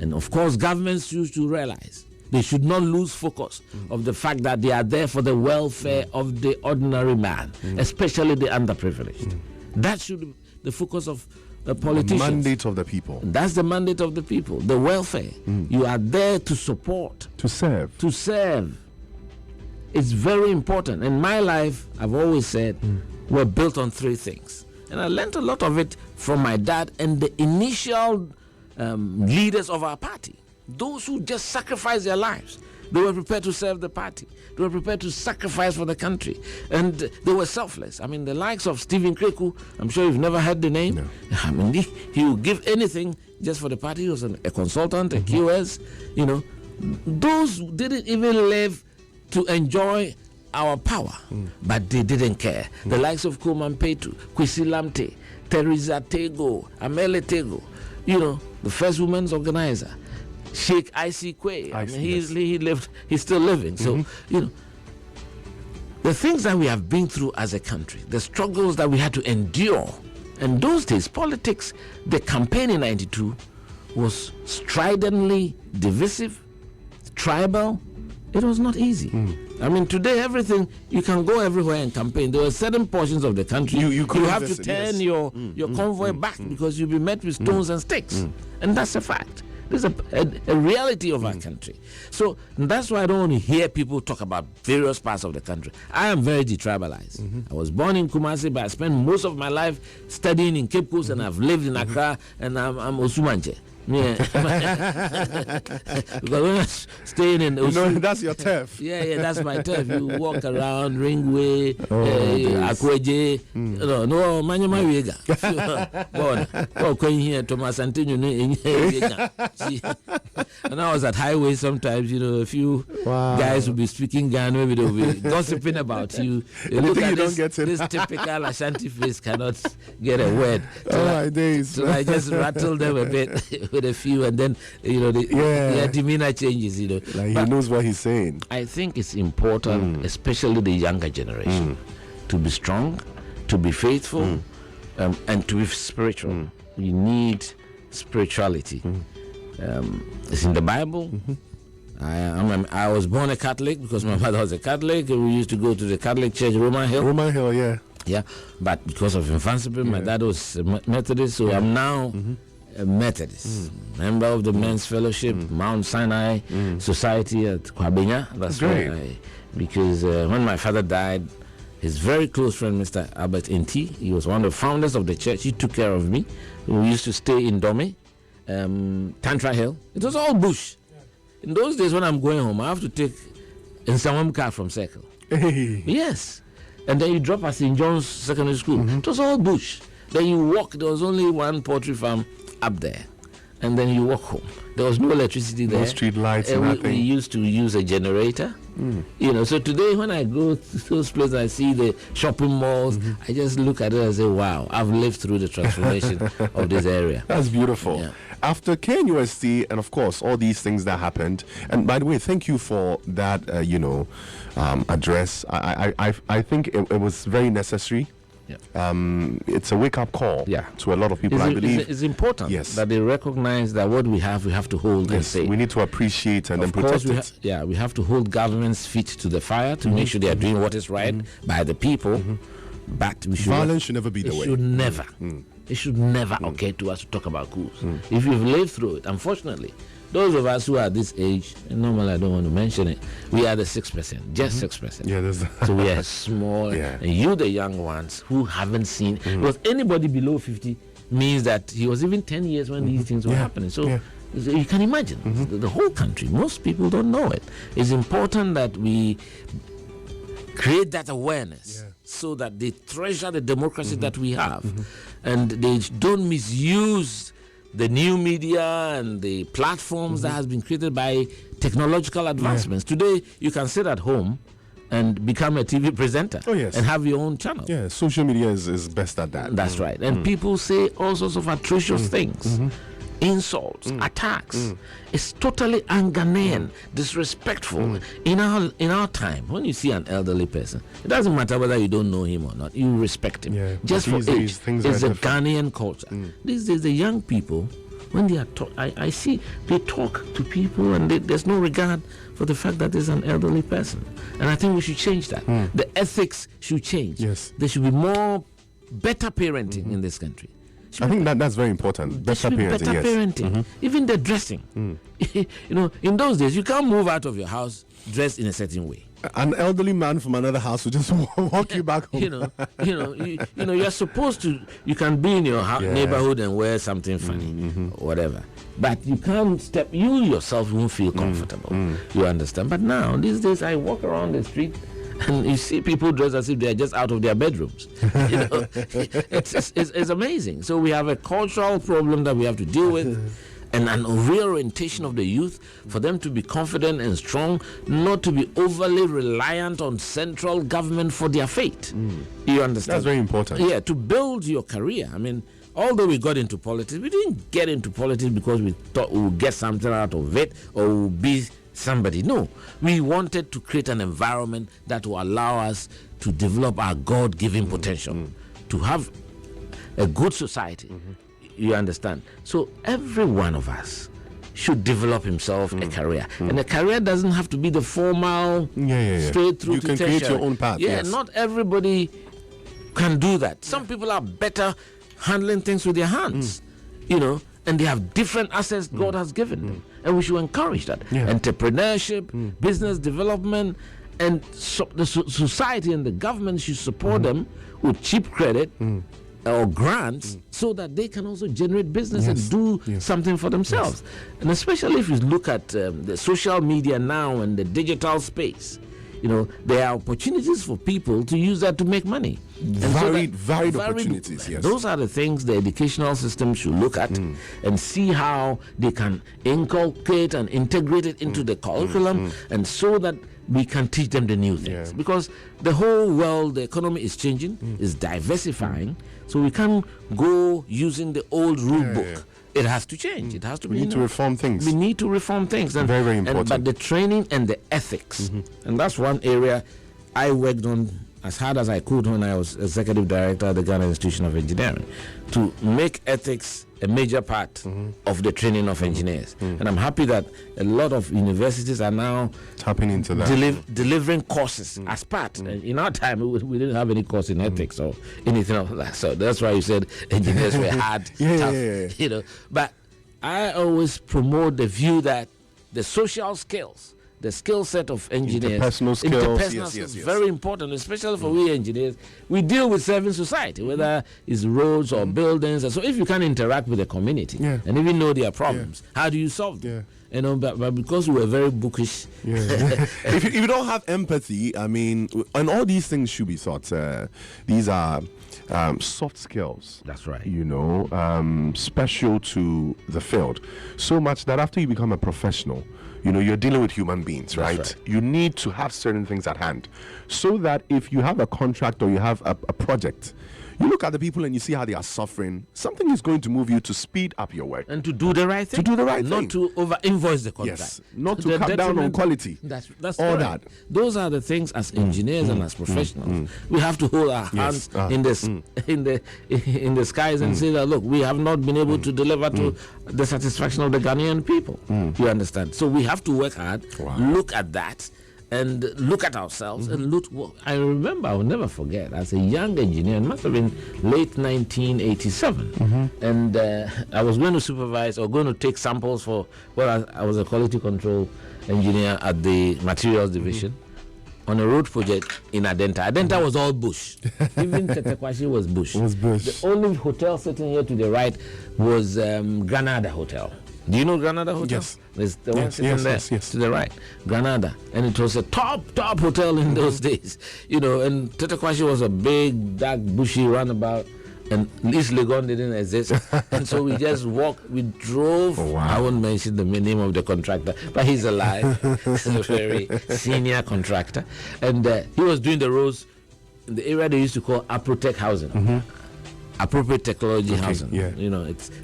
And of course, governments choose to realize they should not lose focus of the fact that they are there for the welfare of the ordinary man, especially the underprivileged. That should be the focus of the politicians. The mandate of the people. That's the mandate of the people, the welfare. You are there to support. To serve. To serve. It's very important. In my life, I've always said, we're built on 3 things. And I learned a lot of it from my dad and the initial leaders of our party. Those who just sacrificed their lives. They were prepared to serve the party. They were prepared to sacrifice for the country. And they were selfless. The likes of Stephen Kreku, I'm sure you've never heard the name. No. He would give anything just for the party. He was a consultant, a QS. Those didn't even live to enjoy our power, but they didn't care. The likes of Kuman Petu, Kwesi Lamte, Teresa Tego, Amele Tego, the first women's organizer, Sheikh I.C. Quay. He's still living. So, the things that we have been through as a country, the struggles that we had to endure. And those days, politics, the campaign in 92 was stridently divisive, tribal, It was not easy. I mean, today everything, you can go everywhere and campaign. There were certain portions of the country you have to turn your convoy back because you'll be met with stones and sticks. And that's a fact. This is a reality of our country. So that's why I don't want to hear people talk about various parts of the country. I am very detribalized. I was born in Kumasi, but I spent most of my life studying in Cape Coast, and I've lived in Accra, and I'm Osumanje. Yeah, because when I staying in Osu, that's your turf. Yeah, that's my turf. You walk around Ringway, Akweje, no, Manyama Vega. Go here, Thomas Antonio, and I was at highway sometimes. A few guys will be speaking Ghana, maybe they'll be gossiping about you. Look at this typical Ashanti face cannot get a word. So I just rattle them a bit with a few, and then their demeanor changes. Like he knows what he's saying. I think it's important, especially the younger generation, to be strong, to be faithful, and to be spiritual. We need spirituality. It's in the Bible. I was born a Catholic because my mother was a Catholic. We used to go to the Catholic church, Roman Hill. Yeah, but because of infancy, my dad was Methodist, so I'm now a Methodist, member of the Men's Fellowship, Mount Sinai Society at KWABENA. That's great. Because when my father died, his very close friend, Mr. Albert N.T., he was one of the founders of the church. He took care of me. We used to stay in Dome, Tantra Hill. It was all bush. In those days when I'm going home, I have to take a Nsawam car from Circle. Yes. And then you drop at St. John's Secondary School. It was all bush. Then you walk. There was only one poultry farm up there. And then you walk home. There was no electricity there. No street lights, nothing. We used to use a generator. So today when I go to those places, I see the shopping malls, I just look at it and say, wow, I've lived through the transformation of this area. That's beautiful. Yeah. After KNUST and of course all these things that happened, and by the way, thank you for that address. I think it was very necessary. It's a wake-up call to a lot of people. I believe it's important that they recognize that what we have to hold and say. We need to appreciate and then protect it. We have to hold government's feet to the fire to make sure they are doing what is right by the people. But violence should never be the way. It should never occur to us to talk about coups. If you've lived through it, unfortunately, those of us who are this age, and normally I don't want to mention it, we are the 6%, just 6%. Yeah, so we are small, and you, the young ones who haven't seen, because anybody below 50 means that he was even 10 years when these things were happening. So you can imagine, the whole country, most people don't know it. It's important that we create that awareness so that they treasure the democracy that we have, and they don't misuse the new media and the platforms that has been created by technological advancements. Today, you can sit at home and become a TV presenter and have your own channel. Yeah, social media is best at that. That's right. And people say all sorts of atrocious things. Insults, attacks. It's totally un-Ghanaian, disrespectful. In our time, when you see an elderly person, it doesn't matter whether you don't know him or not, you respect him. Just for age. It's a Ghanaian culture. These days, the young people, when they are I see they talk to people and there's no regard for the fact that there's an elderly person. And I think we should change that. The ethics should change. There should be better parenting in this country. I think that's very important. Better parenting. Even the dressing. In those days, you can't move out of your house dressed in a certain way. An elderly man from another house will just walk you back home. You're supposed to. You can be in your neighborhood and wear something funny, or whatever. But you can't step. You yourself won't feel comfortable. You understand? But now, these days, I walk around the street and you see people dressed as if they are just out of their bedrooms. It's amazing. So we have a cultural problem that we have to deal with, and an reorientation of the youth for them to be confident and strong, not to be overly reliant on central government for their fate. You understand? That's very important. Yeah, to build your career. I mean, although we got into politics, we didn't get into politics because we thought we would get something out of it or we would be somebody. No, we wanted to create an environment that will allow us to develop our God-given potential, to have a good society. You understand? So every one of us should develop himself a career. And a career doesn't have to be the formal, straight through you to can tertiary. create your own path. Not everybody can do that. Some people are better handling things with their hands, and they have different assets God has given them. And we should encourage that. Entrepreneurship, business development, and the society and the government should support them with cheap credit or grants so that they can also generate business and do something for themselves. And especially if you look at the social media now and the digital space, there are opportunities for people to use that to make money. Varied opportunities, yes. Those are the things the educational system should look at and see how they can inculcate and integrate it into the curriculum, and so that we can teach them the new things. Because the whole world, the economy is changing, is diversifying, so we can't go using the old rule book. It has to change. It has to be. We need to reform things. We need to reform things. And, very important. But the training and the ethics, and that's one area I worked on as hard as I could when I was executive director at the Ghana Institution of Engineering, to make ethics a major part of the training of engineers. And I'm happy that a lot of universities are now tapping into that, delivering courses as part. In our time, we didn't have any course in ethics or anything of that. So that's why you said engineers were hard, tough, But I always promote the view that the social skills, the skill set of engineers, interpersonal skills, is very important, especially for we engineers. We deal with serving society, whether it's roads or buildings. And so if you can interact with the community and even know their problems, how do you solve them? But because we were very bookish. If you don't have empathy, I mean, and all these things should be taught. These are soft skills. That's right. Special to the field. So much that after you become a professional, you're dealing with human beings, right? You need to have certain things at hand, so that if you have a contract or you have a project, you look at the people and you see how they are suffering. Something is going to move you to speed up your work. And to do the right thing. Not to over-invoice the contract. Yes. Not to cut down on quality. That's all right. that. Those are the things as engineers and as professionals. We have to hold our hands in the skies and say that, look, we have not been able to deliver to the satisfaction of the Ghanaian people. You understand? So we have to work hard, look at that, and look at ourselves and look. I remember, I will never forget, as a young engineer, it must have been late 1987, and I was going to supervise or going to take samples for, I was a quality control engineer at the materials division on a road project in Adenta. Adenta was all bush. Even Tetekwashi was bush. The only hotel sitting here to the right was Granada Hotel. Do you know Granada Hotel? Yes. There's the one sitting there to the right, Granada. And it was a top hotel in those days. And Tetekwashi was a big, dark, bushy runabout. And East Legon didn't exist. And so we just walked, we drove. I won't mention the name of the contractor, but he's alive. He's a very senior contractor. And he was doing the roads in the area they used to call Aprotech housing. Appropriate technology housing.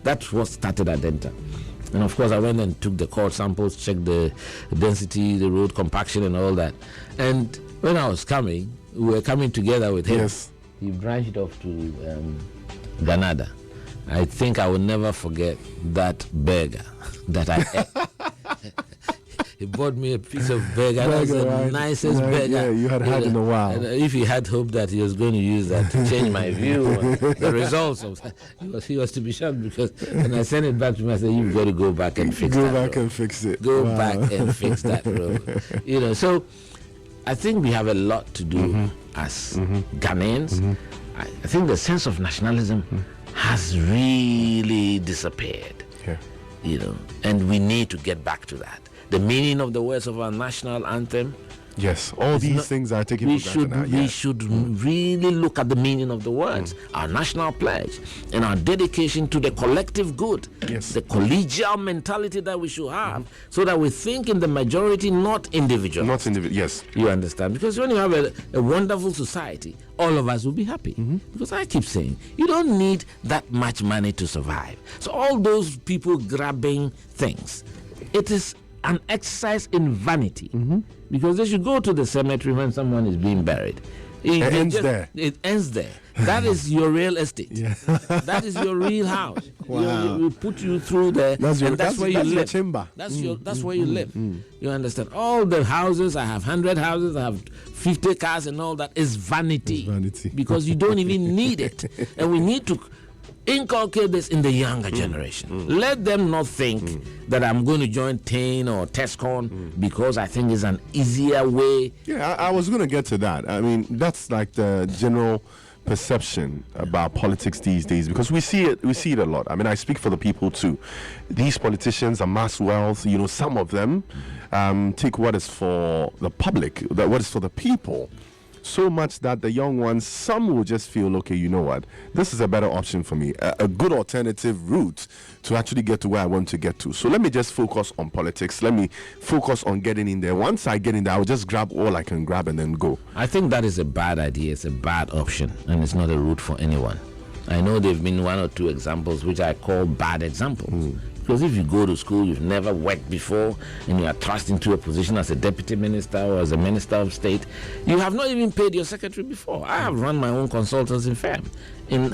That's what started at Denta. And of course, I went and took the core samples, checked the density, the road compaction, and all that. And when I was coming, we were coming together with him. Yes. He branched off to Granada. I think I will never forget that burger that I ate. He bought me a piece of burger. That was the nicest burger. Yeah, you had in a while. And if he had hoped that he was going to use that to change my view on the results of that, he was to be shocked, because when I sent it back to him, I said, you've got to go back and fix that. Go back and fix it. Go back and fix that road. So I think we have a lot to do as Ghanaians. I think the sense of nationalism has really disappeared. And we need to get back to that. The meaning of the words of our national anthem. Yes, all these things are taken for granted now. We should really look at the meaning of the words, our national pledge, and our dedication to the collective good, the collegial mentality that we should have, so that we think in the majority, not individual. Yes. You understand? Because when you have a wonderful society, all of us will be happy. Because I keep saying, you don't need that much money to survive. So all those people grabbing things, it is an exercise in vanity, because they should go to the cemetery when someone is being buried It ends there. It ends there. That is your real estate. Yeah. That is your real house. Wow. We put you through there, That's where you live. Your chamber. That's where you live. You understand? All the houses, I have 100 houses, I have 50 cars and all that is vanity. It's vanity. Because you don't even need it. And we need to inculcate this in the younger generation. Let them not think that I'm going to join TANE or TESCON because I think it's an easier way. Yeah, I was going to get to that. I mean, that's like the general perception about politics these days, because we see it a lot. I mean, I speak for the people too. These politicians amass wealth. You know, some of them take what is for the public, what is for the people, so much that the young ones, some will just feel, okay, you know what, this is a better option for me, a good alternative route to actually get to where I want to get to. So let me just focus on politics. Let me focus on getting in there. Once I get in there, I'll just grab all I can grab and then go. I think that is a bad idea. It's a bad option, and it's not a route for anyone. I know there have been one or two examples which I call bad examples. Because if you go to school, you've never worked before, and you are thrust into a position as a deputy minister or as a minister of state, you have not even paid your secretary before. I have run my own consultancy firm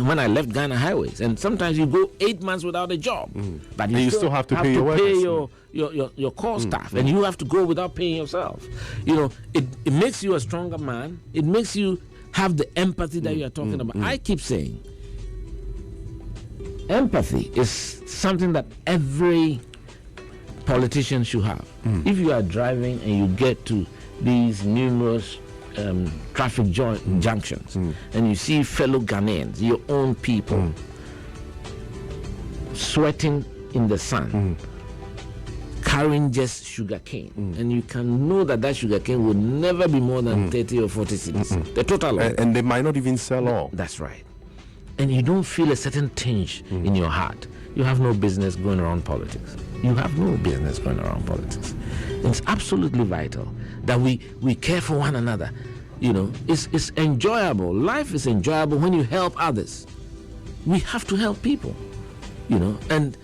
when I left Ghana Highways, and sometimes you go 8 months without a job, but you still have to pay your core staff, and you have to go without paying yourself. You know, it makes you a stronger man. It makes you have the empathy that you are talking about. I keep saying, empathy is something that every politician should have. If you are driving and you get to these numerous traffic junctions and you see fellow Ghanaians, your own people, sweating in the sun, carrying just sugar cane, and you can know that sugar cane will never be more than 30 or 40 cedis. The total. And they might not even sell all. That's right. And you don't feel a certain tinge in your heart. You have no business going around politics. You have no business going around politics. It's absolutely vital that we care for one another. You know, it's enjoyable. Life is enjoyable when you help others. We have to help people. You know, and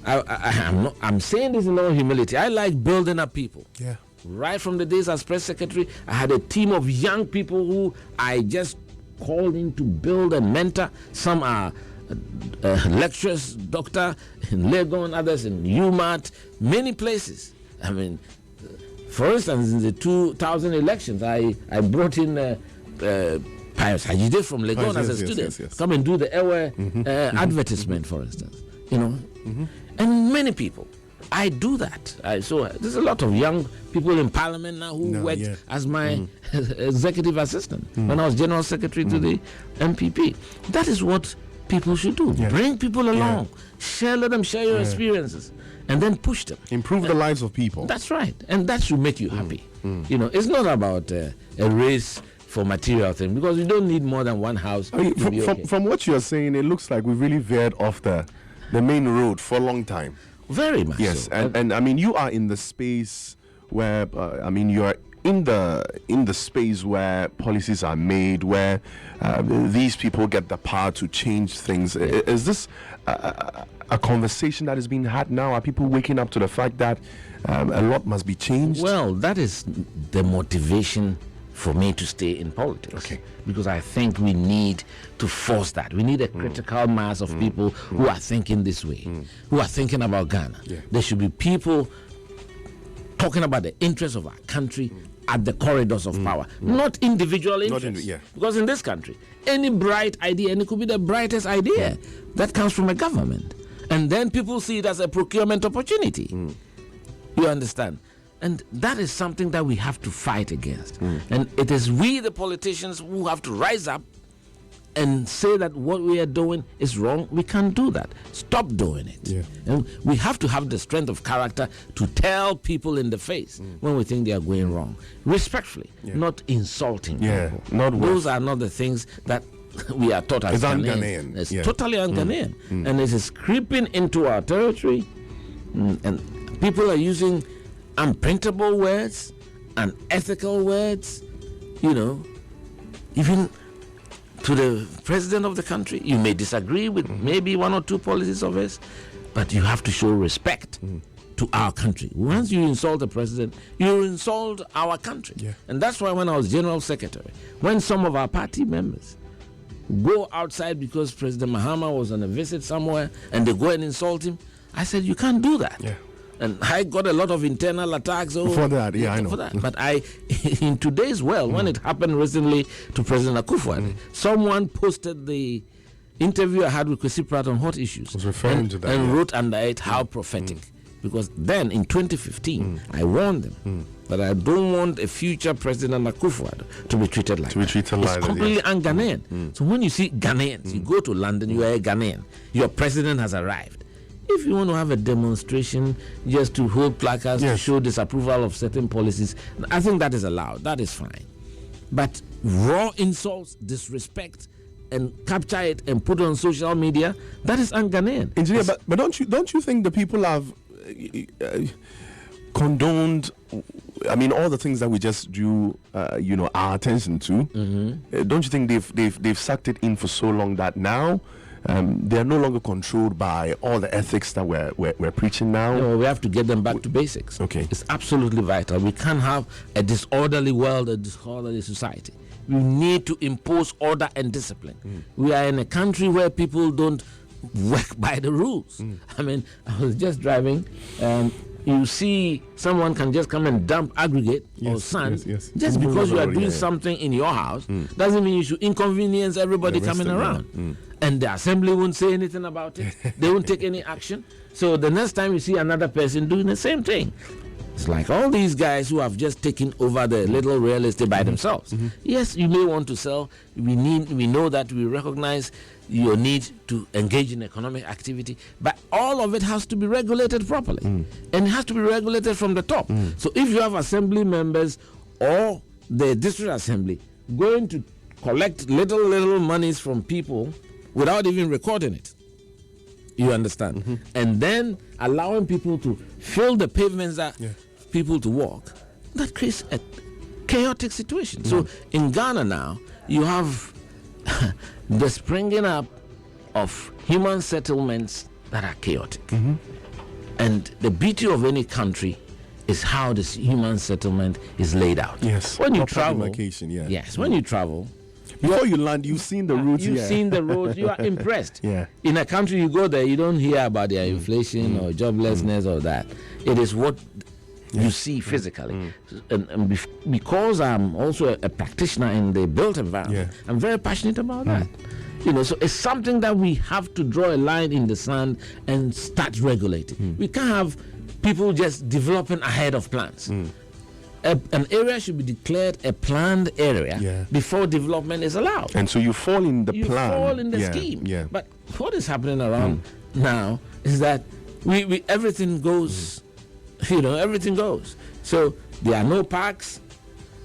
I'm saying this in all humility. I like building up people. Yeah. Right from the days as press secretary, I had a team of young people who I just called in to build and mentor. Some are lecturers, doctor in Legon, others in UMAT, many places. I mean, for instance, in the 2000 elections, I brought in Pius Hajide from Legon as a student. Come and do the Ewe advertisement, for instance. You know, and many people. I do that. So there's a lot of young people in Parliament now who worked as my executive assistant when I was General Secretary to the MPP. That is what people should do. Bring people along. Let them share your experiences, and then push them. Improve the lives of people. That's right. And that should make you happy. You know, it's not about a race for material things, because you don't need more than one house. I mean, from what you're saying, it looks like we've really veered off the main road for a long time. Very much. Yes, so. and I mean, you are in the space where I mean, you are in the space where policies are made, where these people get the power to change things. Is this a conversation that is being had now? Are people waking up to the fact that a lot must be changed? Well, that is the motivation for me to stay in politics. Okay. Because I think we need to force that. We need a critical mass of people who are thinking this way, who are thinking about Ghana. There should be people talking about the interests of our country at the corridors of power, not individual interests. Because in this country, any bright idea, and it could be the brightest idea, that comes from a government. And then people see it as a procurement opportunity. You understand? And that is something that we have to fight against. And it is we, the politicians, who have to rise up and say that what we are doing is wrong. We can't do that. Stop doing it. And we have to have the strength of character to tell people in the face when we think they are going wrong. Respectfully, not insulting people. Those are not the things that we are taught as Ghanaians. It's totally un-Ghanaian. And it is creeping into our territory. And people are using unprintable words, unethical words, you know, even to the president of the country. You may disagree with maybe one or two policies of his, but you have to show respect to our country. Once you insult the president, you insult our country. Yeah. And that's why when I was General Secretary, when some of our party members go outside because President Mahama was on a visit somewhere and they go and insult him, I said, you can't do that. Yeah. And I got a lot of internal attacks for that. Yeah, I know. For that. But in today's world, when it happened recently to President Akufo-Addo, someone posted the interview I had with Kwesi Pratt on hot issues. Was referring to that. And wrote under it how prophetic. Because then in 2015, I warned them that I don't want a future President Akufo-Addo to be treated like that. It's completely un-Ghanaian. So when you see Ghanaians, you go to London, you are a Ghanaian. Your president has arrived. If you want to have a demonstration just to hold placards to show disapproval of certain policies, I think that is allowed. That is fine. But raw insults, disrespect, and capture it and put it on social media, that is un-Ghanaian. Engineer, but don't you think the people have condoned, I mean, all the things that we just drew our attention to? Don't you think they've sucked it in for so long that now they are no longer controlled by all the ethics that we're preaching now? No, we have to get them back to basics. Okay. It's absolutely vital. We can't have a disorderly world, a disorderly society. We need to impose order and discipline. We are in a country where people don't work by the rules. I mean, I was just driving and you see someone can just come and dump aggregate or sand just because you are doing something in your house doesn't mean you should inconvenience everybody coming around. And the assembly won't say anything about it. They won't take any action. So the next time you see another person doing the same thing, it's like all these guys who have just taken over the little real estate by themselves. Yes, you may want to sell. We know that, we recognize your need to engage in economic activity, but all of it has to be regulated properly. And it has to be regulated from the top. So if you have assembly members or the district assembly going to collect little monies from people without even recording it, you understand? And then allowing people to fill the pavements that people to walk, that creates a chaotic situation. So in Ghana now, you have the springing up of human settlements that are chaotic. And the beauty of any country is how this human settlement is laid out. Yes. When you travel, when you travel, before you land, you've seen the roads. You've seen the roads. You are impressed. In a country, you go there, you don't hear about their inflation or joblessness or that. It is what you see physically. And because I'm also a practitioner in the built environment, I'm very passionate about that. So it's something that we have to draw a line in the sand and start regulating. We can't have people just developing ahead of plans. An area should be declared a planned area before development is allowed. And so you fall in the plan. You fall in the scheme. But what is happening around now is that we everything goes, everything goes. So there are no parks,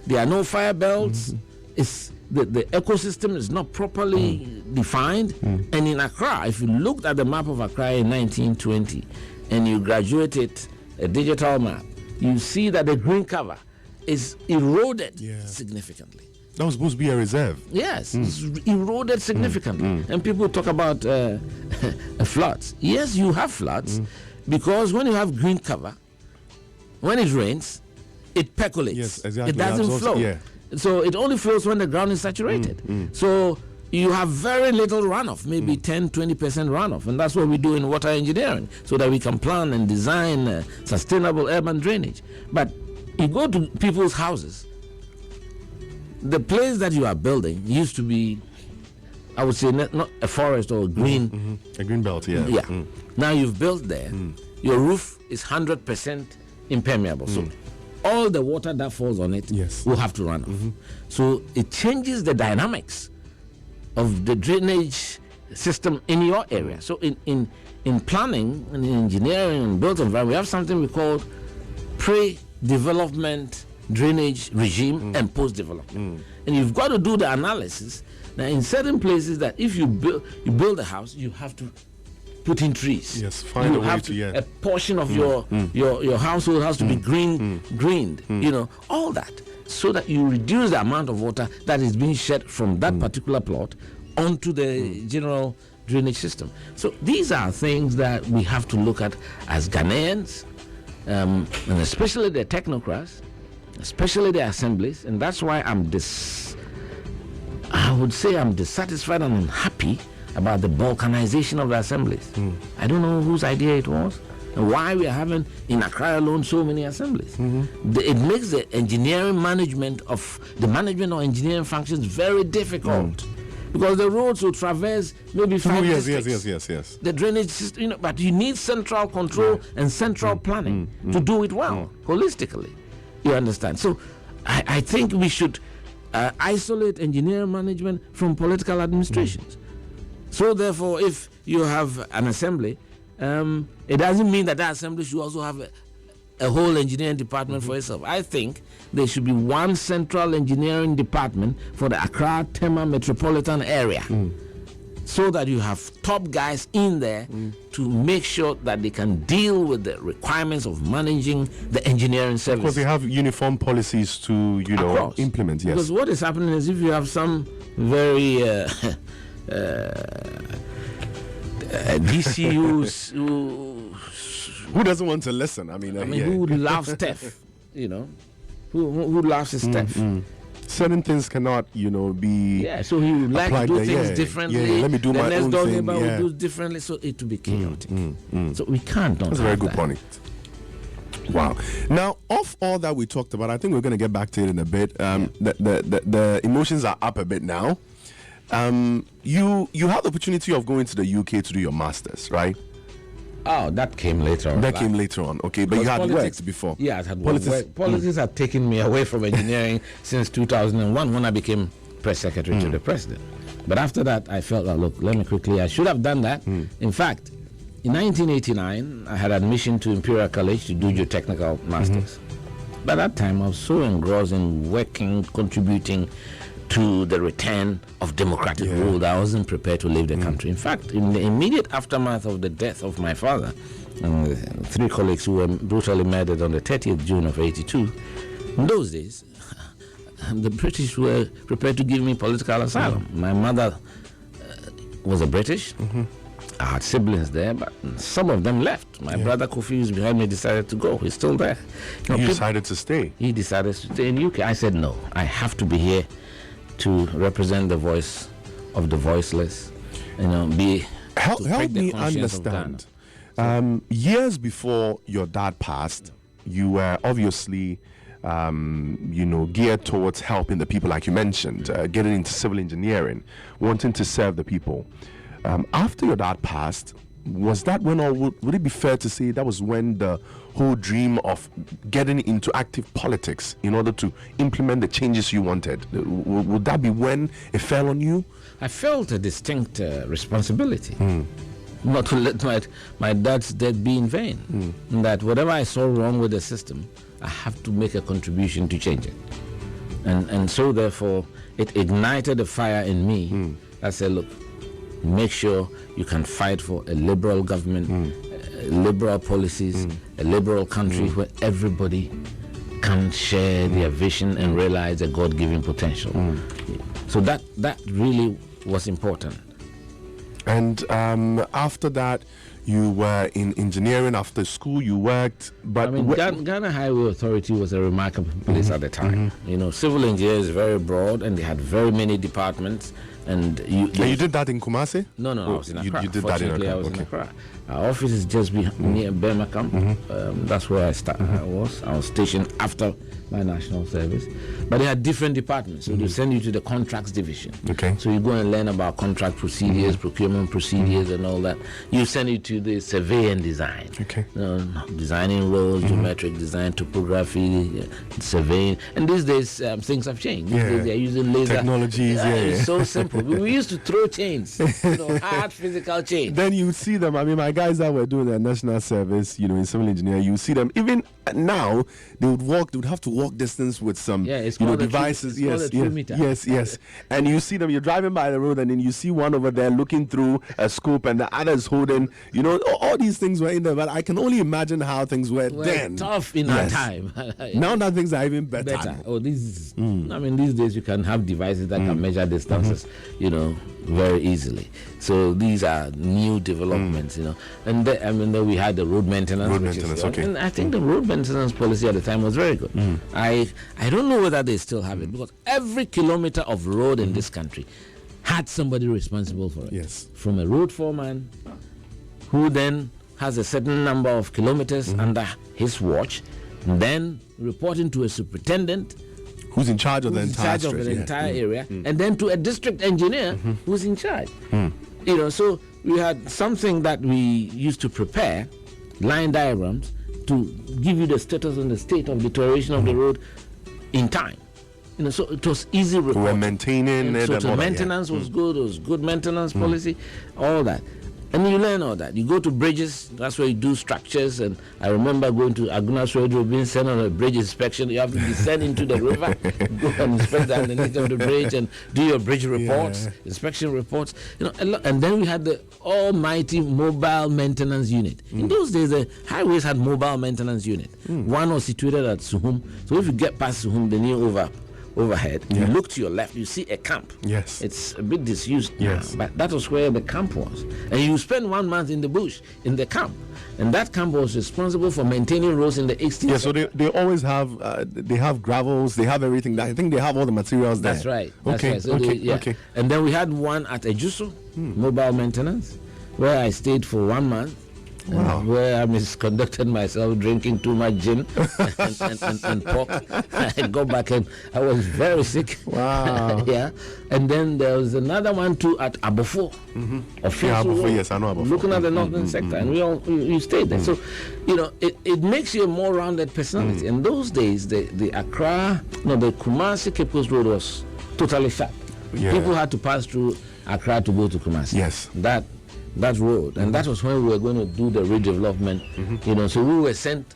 there are no fire belts. It's the ecosystem is not properly defined. And in Accra, if you looked at the map of Accra in 1920 and you graduated a digital map, you see that the green cover is eroded significantly. That was supposed to be a reserve. Yes, it's eroded significantly. And people talk about floods. Yes, you have floods because when you have green cover, when it rains, it percolates. Yes, exactly. It doesn't flow. So it only flows when the ground is saturated. So you have very little runoff, maybe 10-20% runoff. And that's what we do in water engineering, so that we can plan and design sustainable urban drainage. But you go to people's houses, the place that you are building used to be, I would say, not a forest or a green. A green belt, Now you've built there, your roof is 100% impermeable. So all the water that falls on it will have to run off. So it changes the dynamics of the drainage system in your area. So in planning and in engineering and built environment, we have something we call pre-development drainage regime and post-development. And you've got to do the analysis. Now, in certain places, that if you build a house, you have to put in trees. Yes, find a way to a portion of your household has to be greened. All that, so that you reduce the amount of water that is being shed from that particular plot onto the general drainage system. So these are things that we have to look at as Ghanaians, and especially the technocrats, especially the assemblies, and that's why I would say I'm dissatisfied and unhappy about the balkanization of the assemblies. I don't know whose idea it was and why we are having in Accra alone so many assemblies. It makes the engineering management of engineering functions very difficult. Because the roads will traverse maybe 5 districts. Yes. The drainage system, but you need central control and central planning to do it well, holistically. You understand? So I think we should isolate engineering management from political administrations. So therefore, if you have an assembly, it doesn't mean that assembly should also have a whole engineering department for itself. I think there should be one central engineering department for the Accra Tema metropolitan area, so that you have top guys in there to make sure that they can deal with the requirements of managing the engineering service. Because they have uniform policies to implement. Yes. Because what is happening is if you have some very DCUs who doesn't want to listen? I mean, who loves Steph, who loves his Steph. Certain things cannot, be. Yeah, so he would like to do things differently. Yeah, let me do my own thing. Will do differently, so it will be chaotic. So we can't. That's a very good point. Wow. Now, of all that we talked about, I think we're going to get back to it in a bit. The emotions are up a bit now. You had the opportunity of going to the UK to do your masters, right? Oh, that came later on. That came later on, okay. But you had worked before. Yeah, I had worked. Politics had taken me away from engineering since 2001 when I became press secretary to the president. But after that, I felt that, look, I should have done that. In fact, in 1989, I had admission to Imperial College to do geotechnical masters. By that time, I was so engrossed in working, contributing to the return of democratic rule that I wasn't prepared to leave the country. In fact, in the immediate aftermath of the death of my father, and 3 colleagues who were brutally murdered on the 30th June of '82, in those days, the British were prepared to give me political asylum. My mother was a British. I had siblings there, but some of them left. My brother Kofi, who's behind me, decided to go. He's still there. You decided to stay? He decided to stay in the UK. I said, no, I have to be here to represent the voice of the voiceless, help me understand. Years before your dad passed, you were obviously geared towards helping the people, like you mentioned, getting into civil engineering, wanting to serve the people. After your dad passed, was that when, or would it be fair to say that was when the whole dream of getting into active politics in order to implement the changes you wanted, would that be when it fell on you? I felt a distinct responsibility not to let my dad's death be in vain. That whatever I saw wrong with the system, I have to make a contribution to change it. And so therefore, it ignited a fire in me. I said, look, make sure you can fight for a liberal government, liberal policies, a liberal country where everybody can share their vision and realize their God-given potential. So that really was important. And after that, you were in engineering. After school, you worked. But Ghana Highway Authority was a remarkable place at the time. Civil engineering is very broad, and they had very many departments. And you did that in Kumasi? No, I was in Accra. You did that in Accra. I was in Accra. Our office is just near Birmingham. That's where I was stationed after my national service. But they had different departments. So they send you to the contracts division. Okay. So you go and learn about contract procedures, procurement procedures, and all that. You send it to the survey and design. Okay. Designing roads, geometric design, topography, surveying. And these days, things have changed. These days, they're using laser technologies. It's so simple. We used to throw chains, hard physical chains. Then you see them. I mean, my guys that were doing their national service, in civil engineering, you see them. Even now, they would have to walk distance with some, devices. Yes. And you see them. You're driving by the road, and then you see one over there looking through a scope, and the other is holding. All these things were in there. But I can only imagine how things were then. Tough in our time. Now that things are even better. These days you can have devices that can measure distances very easily. So these are new developments, And then we had the road maintenance. Okay. And I think the road maintenance policy at the time was very good. I don't know whether they still have it, because every kilometer of road in this country had somebody responsible for it. Yes. From a road foreman, who then has a certain number of kilometers under his watch, and then reporting to a superintendent who's in charge of the entire area, and then to a district engineer who's in charge. So we had something that we used to prepare, line diagrams, to give you the status and the state of deterioration of the road in time. So it was easy reporting. We were maintaining it. So the maintenance was good. It was good maintenance policy, all that. And you learn all that. You go to bridges, that's where you do structures. And I remember going to Agunas Road, being sent on a bridge inspection. You have to descend into the river, go and inspect underneath of the bridge and do your bridge reports, inspection reports. And then we had the almighty mobile maintenance unit. In those days, the highways had mobile maintenance unit. One was situated at Suhum. So if you get past Suhum, the new overhead, you look to your left, you see a camp. Yes. It's a bit disused now, but that was where the camp was. And you spend 1 month in the bush, in the camp. And that camp was responsible for maintaining roads in the 80s. Yeah, so they always have, they have gravels, they have everything. I think they have all the materials there. That's right. Okay. So Okay. And then we had one at Ejuso, mobile maintenance, where I stayed for 1 month. Wow. Where I misconducted myself, drinking too much gin and pork. I got back and I was very sick. Wow. Yeah. And then there was another one too at Abofo. Abofo, yes, I know Abofo. Looking at the northern sector, and we stayed there. So, it makes you a more rounded personality. In those days, the Kumasi Cape Coast Road was totally shut. Yeah. People had to pass through Accra to go to Kumasi. Yes. That road, and that was when we were going to do the redevelopment. So we were sent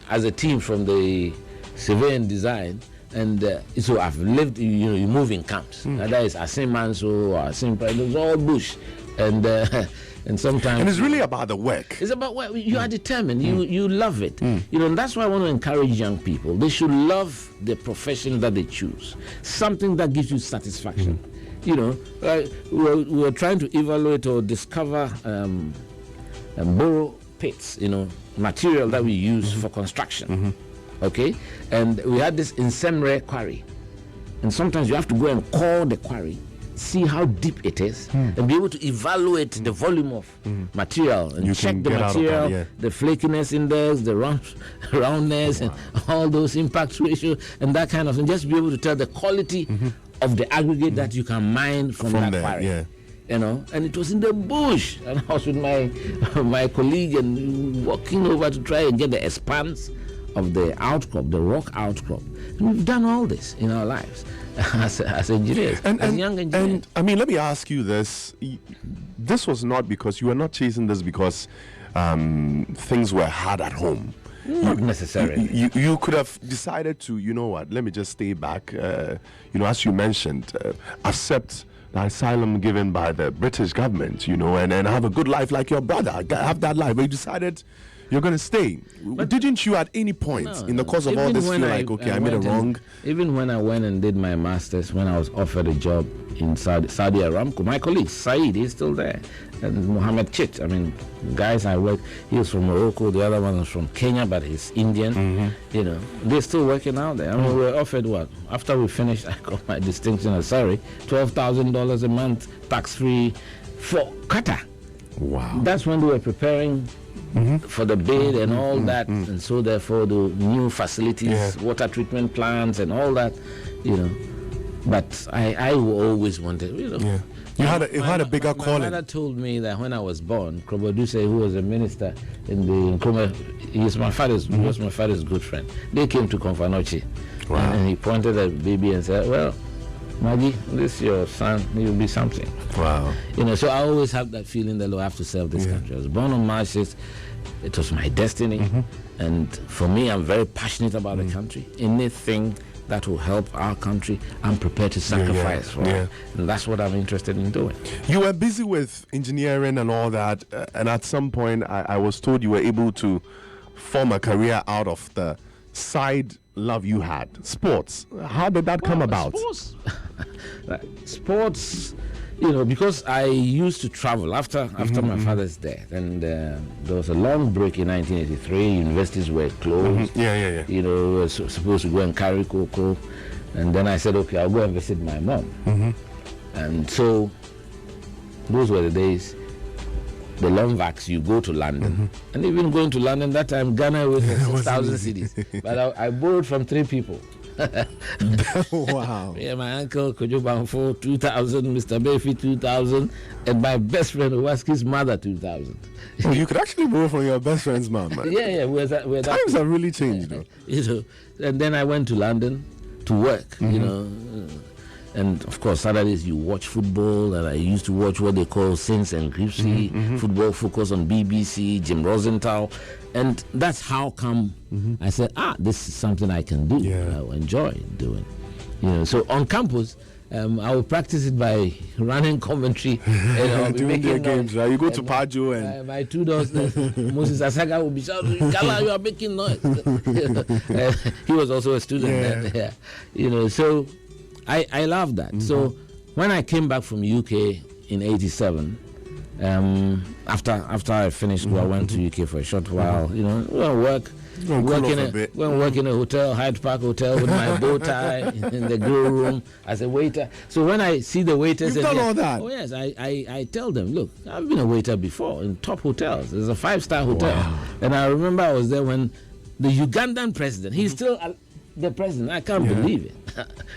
as a team from the survey and design, and so I've lived. You move in camps. That is Asim Manso or Asim. It was all bush, and sometimes. And it's really about the work. It's about what you are determined. You love it. And that's why I want to encourage young people. They should love the profession that they choose. Something that gives you satisfaction. We're trying to evaluate or discover borrow pits, material that we use for construction. Okay? And we had this Insemre quarry. And sometimes you have to go and call the quarry, see how deep it is, and be able to evaluate the volume of material and check the material, the flakiness index, the roundness, and all those impact ratios, and that kind of thing. Just be able to tell the quality of the aggregate that you can mine from that quarry. And it was in the bush, and I was with my colleague and walking over to try and get the expanse of the outcrop, the rock outcrop. And we've done all this in our lives as engineers, as young engineers. And let me ask you this: this was not because you were not chasing this because things were hard at home. Not necessarily. You could have decided to, let me just stay back, as you mentioned, accept the asylum given by the British government, and have a good life like your brother, have that life. But you decided you're going to stay. But didn't you at any point in the course of all this feel like, okay, I made a wrong? Even when I went and did my master's, when I was offered a job in Saudi Aramco, my colleague, Saeed, he's still there. And Mohammed Chit, guys I work, he was from Morocco, the other one was from Kenya, but he's Indian. They're still working out there. We were offered what? After we finished, I got my distinction, $12,000 a month, tax-free for Qatar. Wow. That's when they were preparing for the bid and all that, and so therefore the new facilities, water treatment plants and all that, But I always wanted, You had a bigger calling. My mother told me that when I was born, Kroboduse, who was a minister in the Nkrumah, he was my father's good friend. They came to Konfanochi, and he pointed at the baby and said, "Well, Maggie, this is your son. He'll be something." Wow. So I always have that feeling that I have to serve this country. I was born on March 6th. It was my destiny, and for me, I'm very passionate about the country. Anything that will help our country, I'm prepared to sacrifice for it. And that's what I'm interested in doing. You were busy with engineering and all that, and at some point I was told you were able to form a career out of the side love you had, sports. How did that come about? Sports, because I used to travel after my father's death, and there was a long break in 1983. Universities were closed. Yeah. We were supposed to go and carry cocoa, and then I said, okay, I'll go and visit my mom. And so those were the days. The long vax, you go to London, and even going to London that time, Ghana was 6,000 cedis. But I borrowed from 3 people. Wow. Yeah, my uncle Kojo Banfo 2,000, Mr. Befi 2,000, and my best friend Owaski's mother 2,000. Oh, you could actually borrow from your best friend's mom, man. Yeah. Times have really changed, though. And then I went to London to work, and of course Saturdays you watch football, and I used to watch what they call Saints and Gripsy, Football Focus on BBC, Jim Rosenthal, and that's how come I said, this is something I can do. I will enjoy doing. So on campus, I will practice it by running commentary. Doing their games, right? You go to Pajo and... my 2 doors, Moses Asaga will be shouting, Kala, you are making noise. He was also a student then. So I love that. So when I came back from UK in 87, after I finished school, I went to UK for a short while, work in a hotel, Hyde Park Hotel, with my bow tie in the grill room as a waiter. So when I see the waiters, you've done all that. Oh yes, I tell them, look, I've been a waiter before in top hotels. There's a 5-star hotel, and I remember I was there when the Ugandan president, he's still the president. I can't believe it.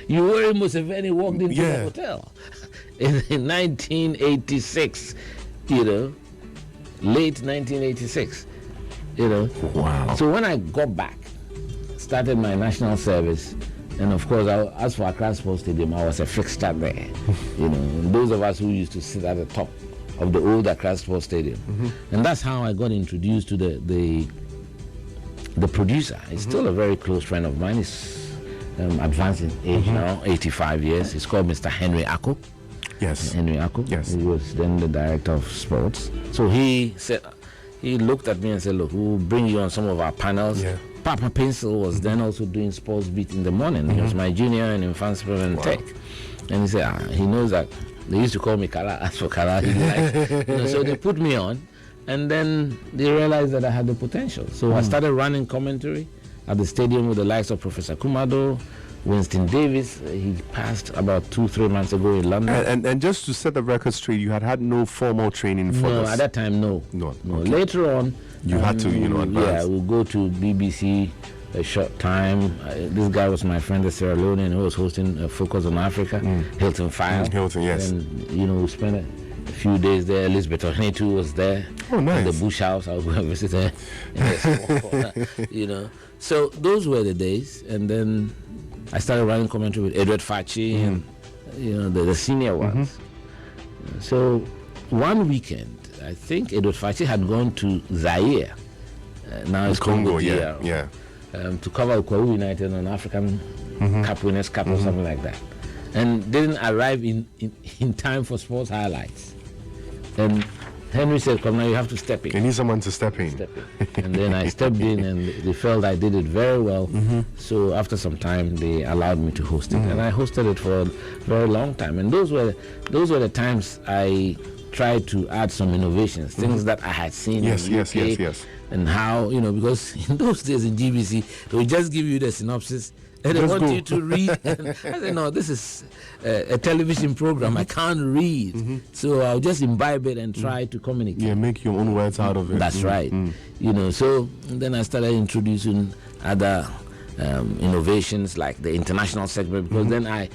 Yoweri Museveni walked into the hotel in 1986. Late 1986. Wow. So when I got back, started my national service, and of course, as for Accra Sports Stadium, I was a fixture there. Those of us who used to sit at the top of the old Accra Sports Stadium, and that's how I got introduced to the producer. He's still a very close friend of mine. He's advanced in age now, 85 years. He's called Mr. Henry Ako. Yes. Henry Ako. Yes. He was then the director of sports. So he looked at me and said, look, we'll bring you on some of our panels. Yeah. Papa Pencil was then also doing sports beat in the morning. He was my junior in Infant and Tech. And he said, he knows that they used to call me Kala. As for Kala, he liked. So they put me on, and then they realized that I had the potential. So I started running commentary at the stadium with the likes of Professor Kumado, Winston Davis. He passed about 2-3 months ago in London. And just to set the record straight, you had no formal training for this? No, at that time, no. Okay. Later on, you had to, advance. Yeah, we'll go to BBC a short time. This guy was my friend, the Sierra Leonean, who was hosting a Focus on Africa, Hilton File. Hilton, yes. And, we spent a few days there. Elizabeth Ohene too was there. Oh, nice. In the Bush House. I was going to visit her in the small corner, So those were the days. And then I started running commentary with Edward Fachi and, the senior ones. So one weekend, I think Edward Fachi had gone to Zaire. Now it's Congo, to cover Ukwawu United on African Cup Winners' Cup or something like that. And didn't arrive in time for sports highlights. And Henry said, come now, you have to step in. You need someone to step in. And then I stepped in, and they felt I did it very well. So after some time, they allowed me to host it. And I hosted it for a very long time. And those were the times I tried to add some innovations, things that I had seen in the UK. Yes. And how, because in those days in GBC, they would just give you the synopsis, and they want you to read. And I said, no, this is a television program. I can't read. So I'll just imbibe it and try to communicate. Yeah, make your own words out of it. That's right. So then I started introducing other innovations like the international segment, because then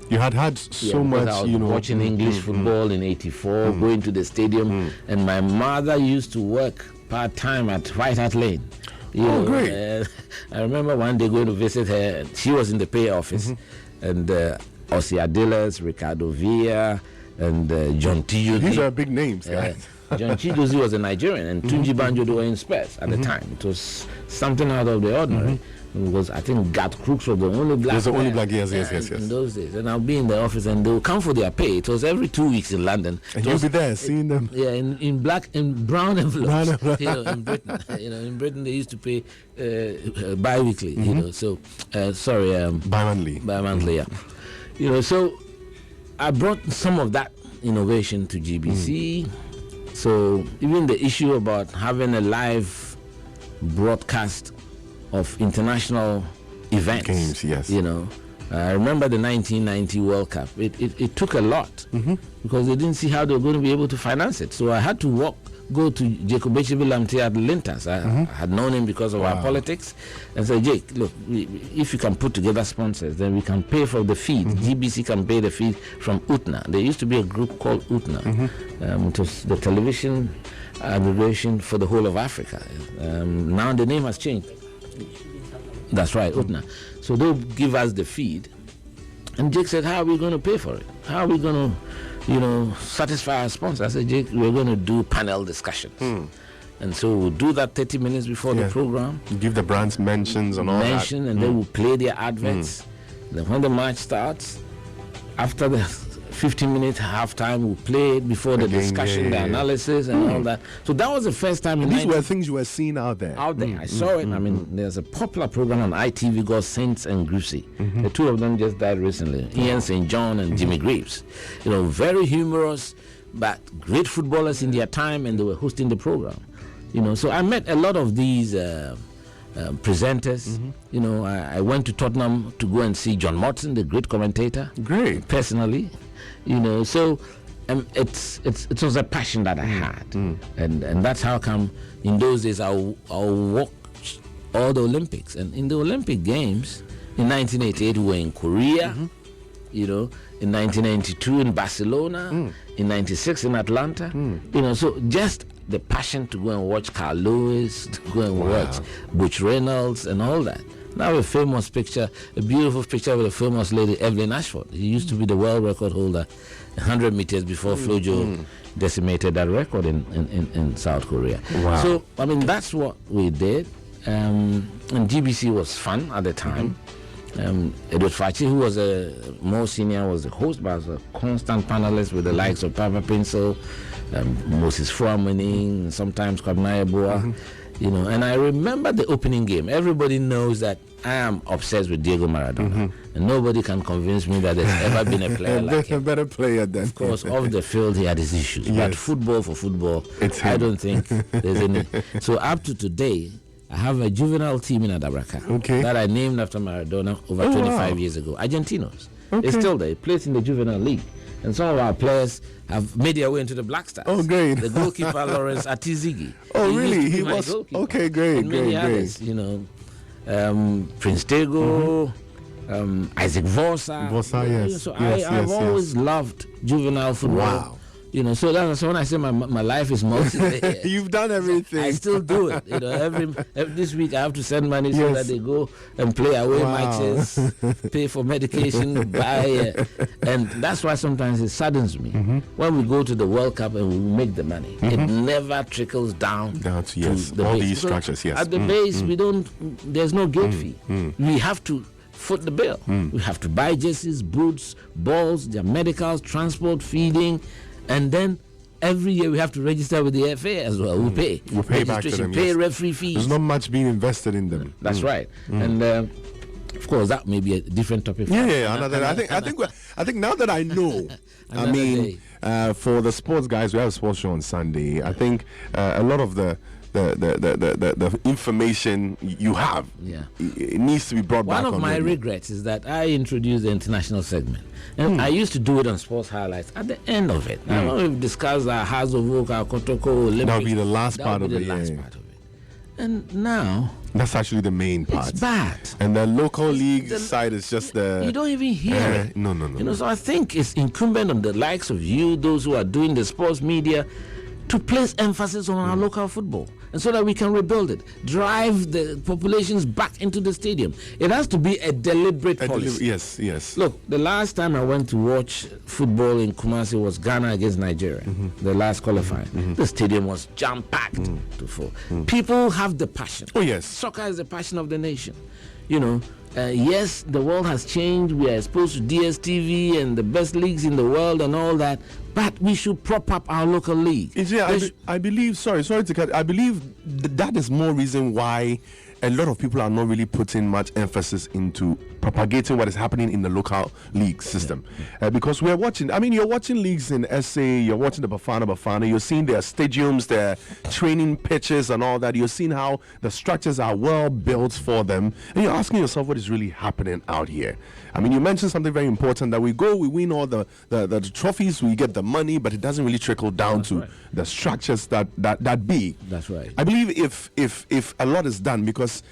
you had so much, I was watching English football in 84, going to the stadium, and my mother used to work part-time at White Hart Lane. Great. I remember one day going to visit her. She was in the pay office, and Ossie Adilas, Ricardo Villa, and John Tijosi. These are big names. John Tijosi was a Nigerian, and Tunji Banjo were in Spurs at the time. It was something out of the ordinary. Because I think Gat Crooks was the only black. Was the only black, yes. In those days, and I'll be in the office, and they'll come for their pay. It was every 2 weeks in London. And you'll be there seeing them. Yeah, in brown envelopes. In Britain, in Britain they used to pay bi-weekly. So bi-monthly. Bi-monthly, yeah. So I brought some of that innovation to GBC. So even the issue about having a live broadcast of international events, games, yes. I remember the 1990 World Cup. It took a lot because they didn't see how they were going to be able to finance it. So I had to go to Jacob Lamte at Lintas. I had known him because of our politics, and said, Jake, look, if you can put together sponsors, then we can pay for the feed. GBC can pay the feed from UTNA. There used to be a group called UTNA. It was the television aggregation for the whole of Africa. Now the name has changed. That's right, UTNA. So they'll give us the feed. And Jake said, how are we going to pay for it? How are we going to, satisfy our sponsor? I said, Jake, we're going to do panel discussions. And so we'll do that 30 minutes before the program. Give the brands mentions and all that. And then we'll play their adverts. Then when the match starts, after the 15-minute halftime, we'll play it before the discussion, the analysis, and all that. So that was the first time. And these were things you were seeing out there. I saw it. I mean, there's a popular program on ITV called Saints and Greasy. The two of them just died recently. Ian St. John and Jimmy Greaves. Very humorous, but great footballers in their time, and they were hosting the program. So I met a lot of these presenters. I went to Tottenham to go and see John Motson, the great commentator. Great. Personally. So it was a passion that I had, and that's how come in those days I'll watch all the Olympics. And in the Olympic Games in 1988 we were in Korea, in 1992 in Barcelona, in 96 in Atlanta, so just the passion to go and watch Carl Lewis, to go and watch Butch Reynolds and all that. Now a famous picture, a beautiful picture with a famous lady, Evelyn Ashford. He used to be the world record holder 100 meters before Flojo decimated that record in South Korea. Wow. So, I mean, that's what we did. And GBC was fun at the time. Edward Fachi, who was more senior, was the host, but was a constant panelist with the likes of Papa Pinsel, Moses Fuamini, sometimes Kwabena Agyeipong. And I remember the opening game. Everybody knows that I am obsessed with Diego Maradona, and nobody can convince me that there's ever been a player like him. A better player than. Of course, off the field he had his issues, but football for football, I don't think there's any. So up to today, I have a juvenile team in Adabraka that I named after Maradona over 25 years ago. Argentinos. It's still there. It plays in the juvenile league. And some of our players have made their way into the Black Stars. Oh, great. The goalkeeper, Lawrence Atizigi. Oh, really? He was goalkeeper. Okay, great, and many others, Prince Tego, Isaac Vosa. So I've always loved juvenile football. Wow. So that's when I say my life is multi-layered. You've done everything. I still do it. Every this week I have to send money so that they go and play away matches, pay for medication, buy, and that's why sometimes it saddens me when we go to the World Cup and we make the money. It never trickles down to the all base. these structures. Yes, at the base we don't. There's no gate fee. We have to foot the bill. We have to buy jerseys, boots, balls, their medicals, transport, feeding. And then every year we have to register with the FA as well. We pay. We pay back to them. Pay referee fees. There's not much being invested in them. That's right. And of course that may be a different topic. I think now that I know, for the sports guys, we have a sports show on Sunday. I think a lot of the information you have, it needs to be brought back. One of my regrets is that I introduced the international segment, and I used to do it on Sports Highlights at the end of it. I know we've discussed our Hazovoka, our Kotoko, Olympics. That'll be the last part of it. And now that's actually the main part. It's bad. And the local league side is just the. You don't even hear it. No. So I think it's incumbent on the likes of you, those who are doing the sports media, to place emphasis on our local football, and so that we can rebuild it, drive the populations back into the stadium. It has to be a deliberate policy. Yes. Look, the last time I went to watch football in Kumasi was Ghana against Nigeria, the last qualifying. The stadium was jam-packed to full. People have the passion. Oh, yes. Soccer is the passion of the nation. Yes, the world has changed. We are exposed to DSTV and the best leagues in the world and all that, but we should prop up our local league. I believe, sorry to cut, I believe that is more reason why a lot of people are not really putting much emphasis into propagating what is happening in the local league system. Because we're watching, you're watching leagues in SA, you're watching the Bafana, you're seeing their stadiums, their training pitches and all that. You're seeing how the structures are well built for them. And you're asking yourself what is really happening out here. You mentioned something very important, that we win all the trophies, we get the money, but it doesn't really trickle down to the structures that be. That's right. I believe if a lot is done, because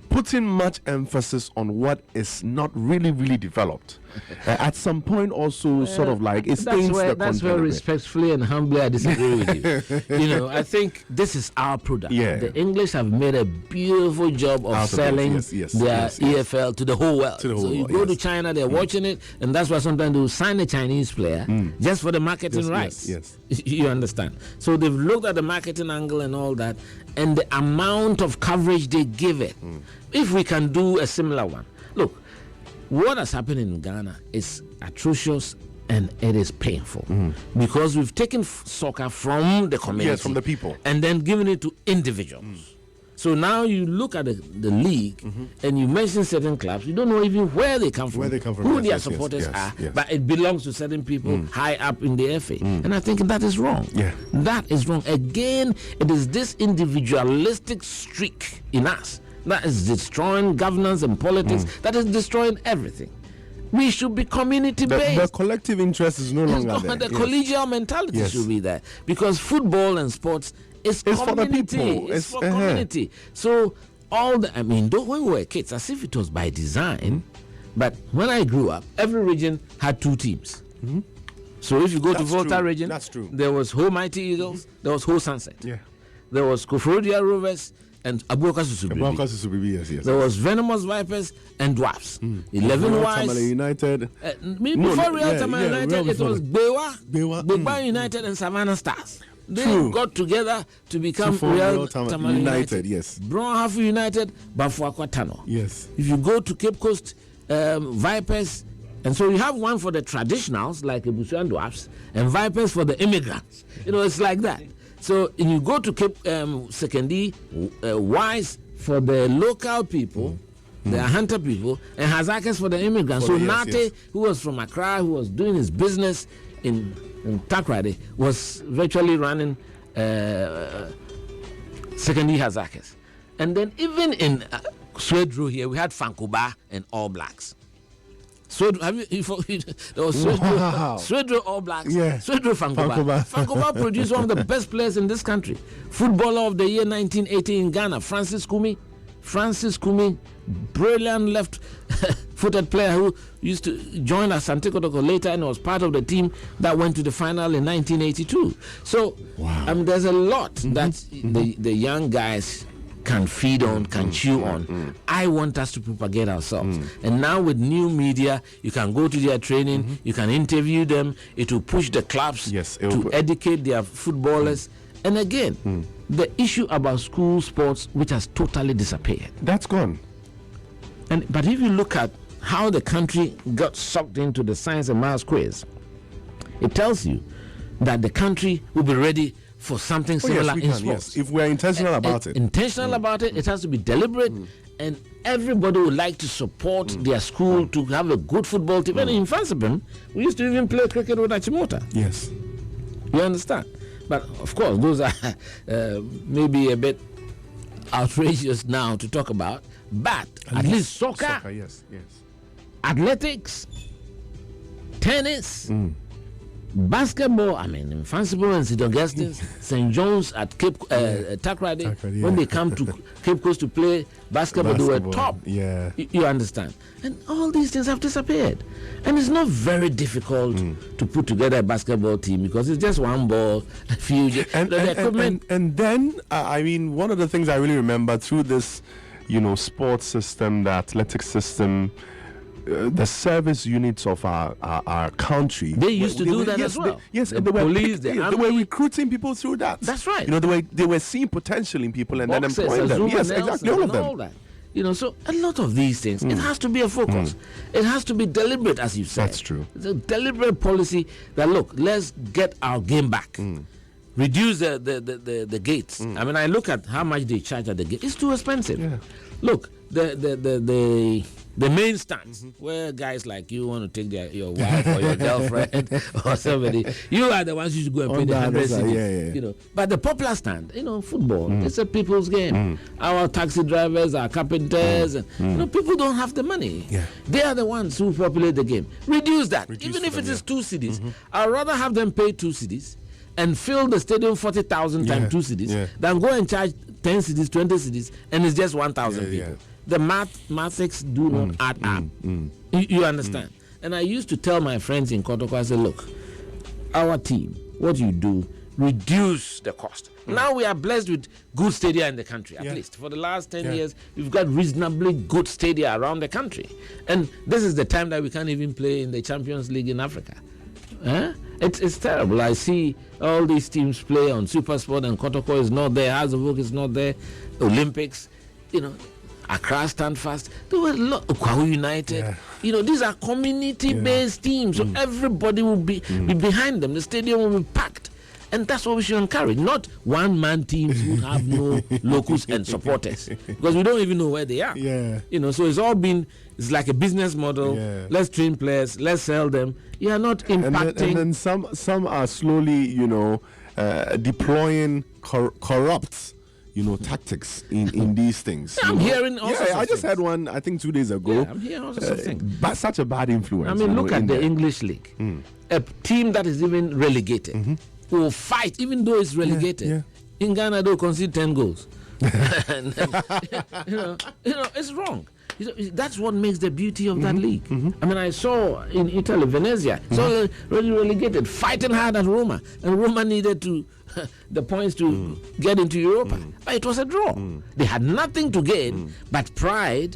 putting much emphasis on what is not really developed at some point also sort of like it stains the content. That's where respectfully and humbly I disagree with you. I think this is our product. The English have made a beautiful job of selling their EFL to the whole world. So you go to China, they're watching it, and that's why sometimes they'll sign a Chinese player just for the marketing rights. You understand? So they've looked at the marketing angle and all that, and the amount of coverage they give it. If we can do a similar one. Look, what has happened in Ghana is atrocious and it is painful because we've taken soccer from the community, from the people, and then given it to individuals. So now you look at the league and you mention certain clubs, you don't know even where they come from, who their supporters are, but it belongs to certain people high up in the FA. And I think that is wrong. That is wrong. Again, it is this individualistic streak in us that is destroying governance and politics, that is destroying everything. We should be community-based. The collective interest is no longer there. The collegial mentality should be there. Because football and sports is community. For the people. It's for community. So, when we were kids, as if it was by design, but when I grew up, every region had 2 teams. So if you go to Volta region, there was Ho Mighty Eagles, there was Ho Sunset. There was Koforidua Rovers, and Abuaka Susubibi. There was Venomous Vipers and Dwarfs. 11 Wise. United. Before Real Tamale United, it was Bewa United and Savannah Stars. They got together to become Real Tamale United. Brown Half United, Bafuakwa Tano. If you go to Cape Coast Vipers, and so you have one for the traditionals like Ebusu and Dwarfs, and Vipers for the immigrants. It's like that. So you go to Cape Sekendi, Wise for the local people, the hunter people, and Hazakes for the immigrants. So Nate, who was from Accra, who was doing his business in Takrady, was virtually running Sekendi Hazakes. And then even in Swedru here, we had Fankuba and All Blacks. Swedru All Blacks, Swedru Fankuba. Fankuba produced one of the best players in this country. Footballer of the year 1980 in Ghana, Francis Kumi, brilliant left-footed player who used to join Asante Kotoko later and was part of the team that went to the final in 1982. So there's a lot that the young guys can feed on, can chew on. I want us to propagate ourselves. And now with new media, you can go to their training, you can interview them, it will push the clubs to educate their footballers. And again, the issue about school sports, which has totally disappeared. That's gone. But if you look at how the country got sucked into the science and maths quiz, it tells you that the country will be ready for something similar in sports. If we're intentional about it. It has to be deliberate, and everybody would like to support their school to have a good football team. And in Fansipim, we used to even play cricket with Achimota. You understand? But of course, those are maybe a bit outrageous now to talk about. But at least soccer, athletics, tennis, basketball, in Fansipim and St. Augustine's, St. John's at Cape Takrady, when they come to Cape Coast to play basketball, they were top. You understand? And all these things have disappeared. And it's not very difficult to put together a basketball team because it's just one ball, a few. And then, one of the things I really remember through this, sports system, the athletic system, the service units of our country. They used to do that as well. The police, they were recruiting people through that. That's right. They were seeing potential in people and then employing them. Yes, exactly, all of them. All that. So a lot of these things, it has to be a focus. It has to be deliberate, as you said. That's true. It's a deliberate policy that, look, let's get our game back. Reduce the gates. I look at how much they charge at the gate. It's too expensive. Look, the The main stands, where guys like you want to take your wife or your girlfriend or somebody, you are the ones who should go and pay the 100 cedis, you know. But the popular stand, you know, football, it's a people's game. Our taxi drivers, our carpenters, and you know, people don't have the money. They are the ones who populate the game. Reduce that, even if it is 2 cedis. I'd rather have them pay 2 cedis and fill the stadium 40,000 times 2 cedis than go and charge 10 cedis, 20 cedis, and it's just 1,000 people. The mathematics do not add up. You understand? And I used to tell my friends in Kotoko, I said, look, our team, what you do, reduce the cost. Now we are blessed with good stadia in the country, at least. For the last 10 years, we've got reasonably good stadia around the country. And this is the time that we can't even play in the Champions League in Africa. It's terrible. I see all these teams play on Super Sport, and Kotoko is not there, Hazovok is not there, Olympics, you know. Accra Stand Fast, there were a lot. Kwahu United, you know, these are community-based teams, so everybody will be behind them. The stadium will be packed, and that's what we should encourage. Not one-man teams who have no locals and supporters, because we don't even know where they are. You know, so it's like a business model. Let's train players, let's sell them. You are not impacting. And then some are slowly, you know, deploying corrupt, you know, tactics in these things. I'm hearing all sorts of I just things. had one, I think 2 days ago. I'm hearing all sorts of things. But such a bad influence. I mean, look at the English League. A team that is even relegated will fight, even though it's relegated. In Ghana, they'll concede 10 goals. And, you know, it's wrong. You know, that's what makes the beauty of that league. I mean, I saw in Italy, Venezia, so really relegated, fighting hard at Roma, and Roma needed the points to get into Europa. But it was a draw. They had nothing to gain but pride,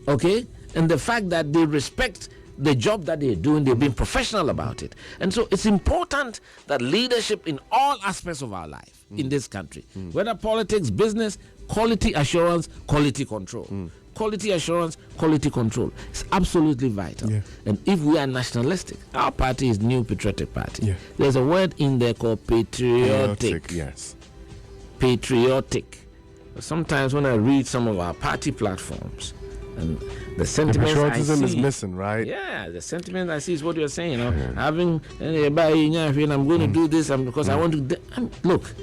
okay, and the fact that they respect the job that they're doing. They've been professional about it. And so it's important that leadership in all aspects of our life in this country, whether politics, business, quality assurance, quality control. Quality assurance, quality control. It's absolutely vital. And if we are nationalistic, our party is New Patriotic Party. There's a word in there called patriotic. Patriotic. Sometimes when I read some of our party platforms, and the sentiments patriotism I see is missing, right? The sentiment I see is what you're saying. You know, having I'm going to do this because I want to. Look,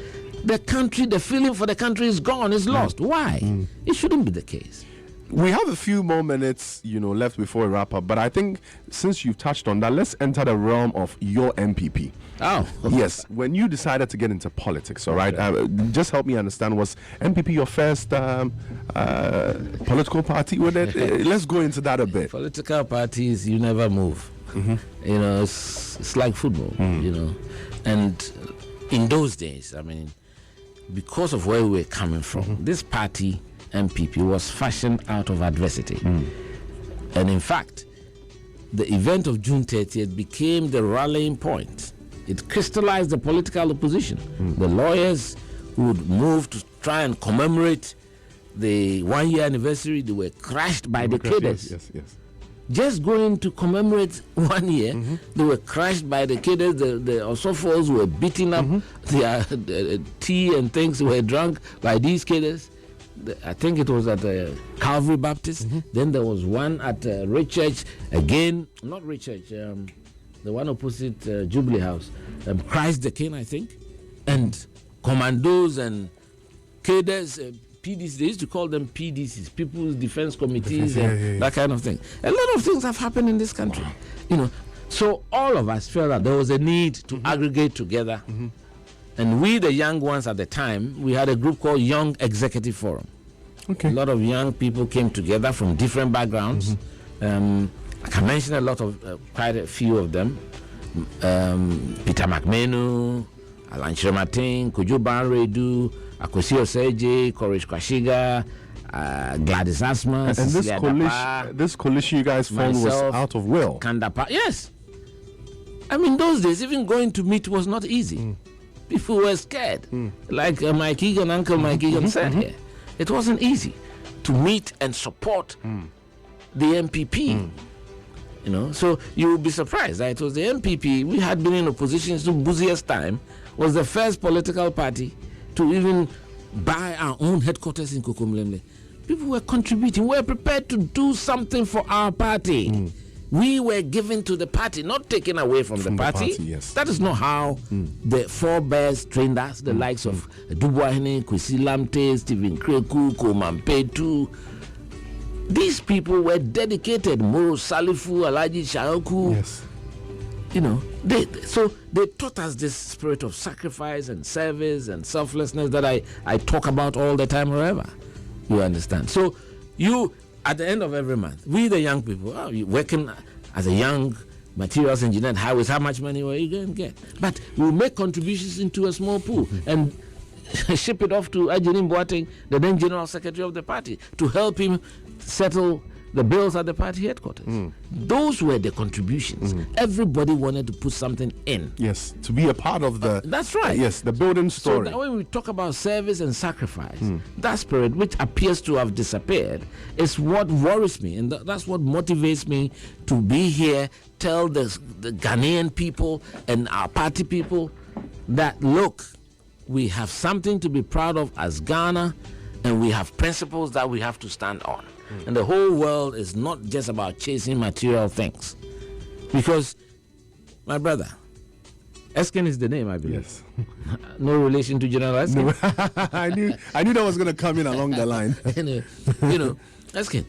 the country, the feeling for the country is gone. It's lost. Why? It shouldn't be the case. We have a few more minutes, you know, left before we wrap up. But I think since you've touched on that, let's enter the realm of your MPP. Yes, when you decided to get into politics, all right? Just help me understand, was MPP your first political party with it? Let's go into that a bit. Political parties, you never move. You know, it's like football, you know. And in those days, I mean, because of where we were coming from, this party, MPP, was fashioned out of adversity. And in fact, the event of June 30th became the rallying point. It crystallized the political opposition. The lawyers who would move to try and commemorate the 1-year anniversary, they were crushed by the cadres. Yes. Just going to commemorate 1 year, they were crushed by the cadres. The Osofos were beaten up. The tea and things were drunk by these cadres. I think it was at Calvary Baptist. Then there was one at Richchurch. Again, not Richchurch, the one opposite Jubilee House. Christ the King, I think. And commandos and cadres, PDCs, they used to call them PDCs, People's Defense Committees, that kind of thing. A lot of things have happened in this country. You know, so all of us felt that there was a need to aggregate together. And we, the young ones at the time, we had a group called Young Executive Forum. A lot of young people came together from different backgrounds. I can mention a lot of, quite a few of them. Peter McMenu, Alan Shirmatin, Kojo Banredu, Akosi Oseje, Courage Kwashiga, Gladys Asma, and this coalition you guys formed was out of will. Kandapa, yes. I mean, those days, even going to meet was not easy. People were scared. Like Mike Egan, Uncle Mike Egan said here. It wasn't easy to meet and support the MPP. You know, so you will be surprised that it was the MPP. We had been in opposition to Buzia's time, was the first political party to even buy our own headquarters in Kokomlemle. People were contributing. We were prepared to do something for our party. We were given to the party, not taken away from the party. Yes. That is not how the forebears trained us, the likes of Dubois, Kwesi Lamte, Stephen Kreku, Koman Petu. These people were dedicated. Moro Salifu, Alaji Shaoku. Yes. You know, they taught us this spirit of sacrifice and service and selflessness that I talk about all the time wherever. You understand? So you, at the end of every month, we the young people, you working as a young materials engineer at highways, how much money were you going to get? But we'll make contributions into a small pool and ship it off to Ajinim Boateng, the then general secretary of the party, to help him settle the bills at the party headquarters. Those were the contributions. Everybody wanted to put something in. Yes, to be a part of the... that's right. Yes, the building story. So that when we talk about service and sacrifice, that spirit, which appears to have disappeared, is what worries me. And that's what motivates me to be here, tell the Ghanaian people and our party people that, look, we have something to be proud of as Ghana, and we have principles that we have to stand on. And the whole world is not just about chasing material things. Because, my brother, Esken is the name, I believe. Yes. No relation to General Esken. No, I knew that was going to come in along the line. Anyway, Esken,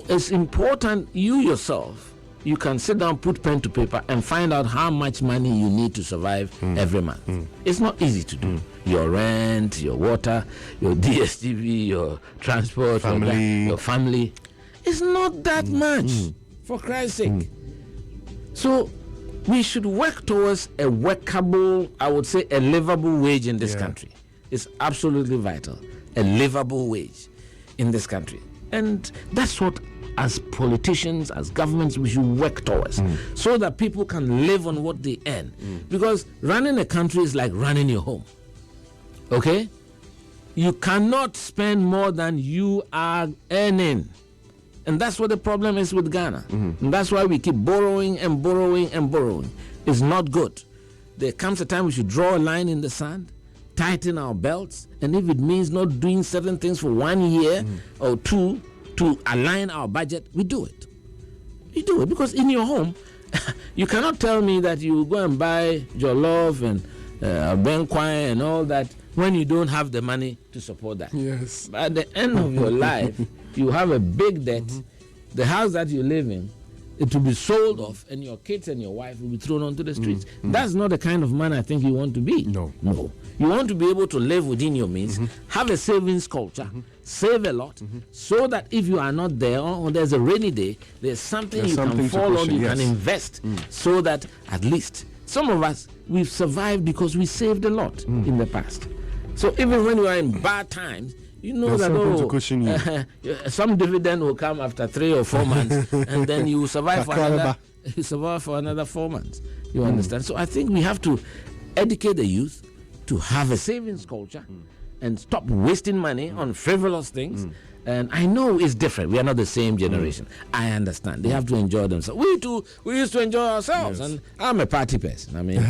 it's important you yourself, you can sit down, put pen to paper, and find out how much money you need to survive every month. It's not easy to do. Your rent, your water, your DSTV, your transport, your family. It's not that much, for Christ's sake. So we should work towards a workable, I would say a livable wage in this country. It's absolutely vital. A livable wage in this country. And that's what, as politicians, as governments, we should work towards, so that people can live on what they earn. Because running a country is like running your home. Okay? You cannot spend more than you are earning. And that's what the problem is with Ghana. And that's why we keep borrowing and borrowing and borrowing. It's not good. There comes a time we should draw a line in the sand, tighten our belts, and if it means not doing certain things for 1 year or two to align our budget, we do it. You do it because in your home, you cannot tell me that you go and buy jollof and benkwai and all that when you don't have the money to support that. Yes. But at the end of your life, you have a big debt. The house that you live in, it will be sold off, and your kids and your wife will be thrown onto the streets. That's not the kind of man I think you want to be. No. You want to be able to live within your means, have a savings culture, save a lot, so that if you are not there or there's a rainy day, there's something you can fall on, you can invest, so that at least some of us, we've survived because we saved a lot in the past. So even when you are in bad times, you know there's to cushion you. Some dividend will come after 3 or 4 months, and then you will survive for another 4 months. You understand? So I think we have to educate the youth to have a savings culture and stop wasting money on frivolous things. And I know it's different. We are not the same generation. I understand. They have to enjoy themselves. We too, we used to enjoy ourselves. Yes. And I'm a party person. I mean,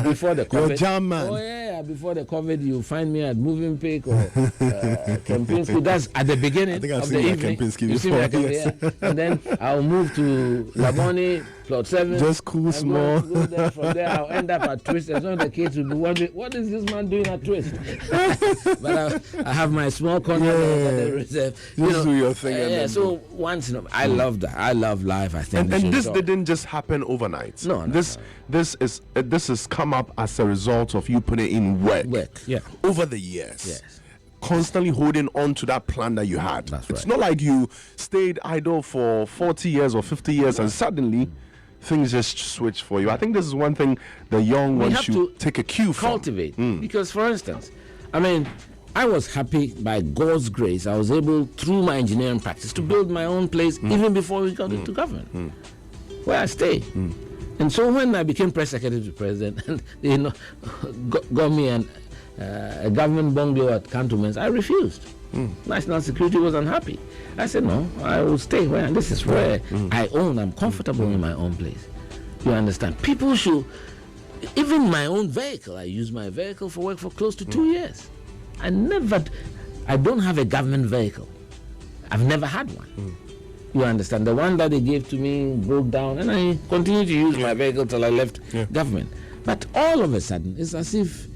before the COVID. You're jam man. Oh, yeah. Before the COVID, you find me at Moving Peak or Kempinski. That's at the beginning I think I've of seen the you evening. at Kempinski You see me at Kempinski, yeah. And then I'll move to Labone, Plot 7. Just cool, small. Go there. From there, I'll end up at Twist. And some of the kids will be wondering, what is this man doing at Twist? But I have my small corner at the reserve. Just do your thing. So once, I love that. I love life. I think. And this didn't just happen overnight. No. This has come up as a result of you putting in work. Yeah. Over the years. Yes. Constantly holding on to that plan that you had. That's It's right. not like you stayed idle for 40 years or 50 years and suddenly things just switch for you. I think this is one thing the young ones should take a cue from. Cultivate. Because, for instance, I mean, I was happy by God's grace. I was able, through my engineering practice, to build my own place even before we got into government, where I stay. And so when I became press secretary to president, and they got me a government bungalow at Cantonments, I refused. National security was unhappy. I said, no, I will stay where, and this is where I own. I'm comfortable in my own place. You understand? People should, even my own vehicle, I used my vehicle for work for close to 2 years. I don't have a government vehicle. I've never had one. You understand? The one that they gave to me broke down, and I continued to use my vehicle till I left government. But all of a sudden, it's as if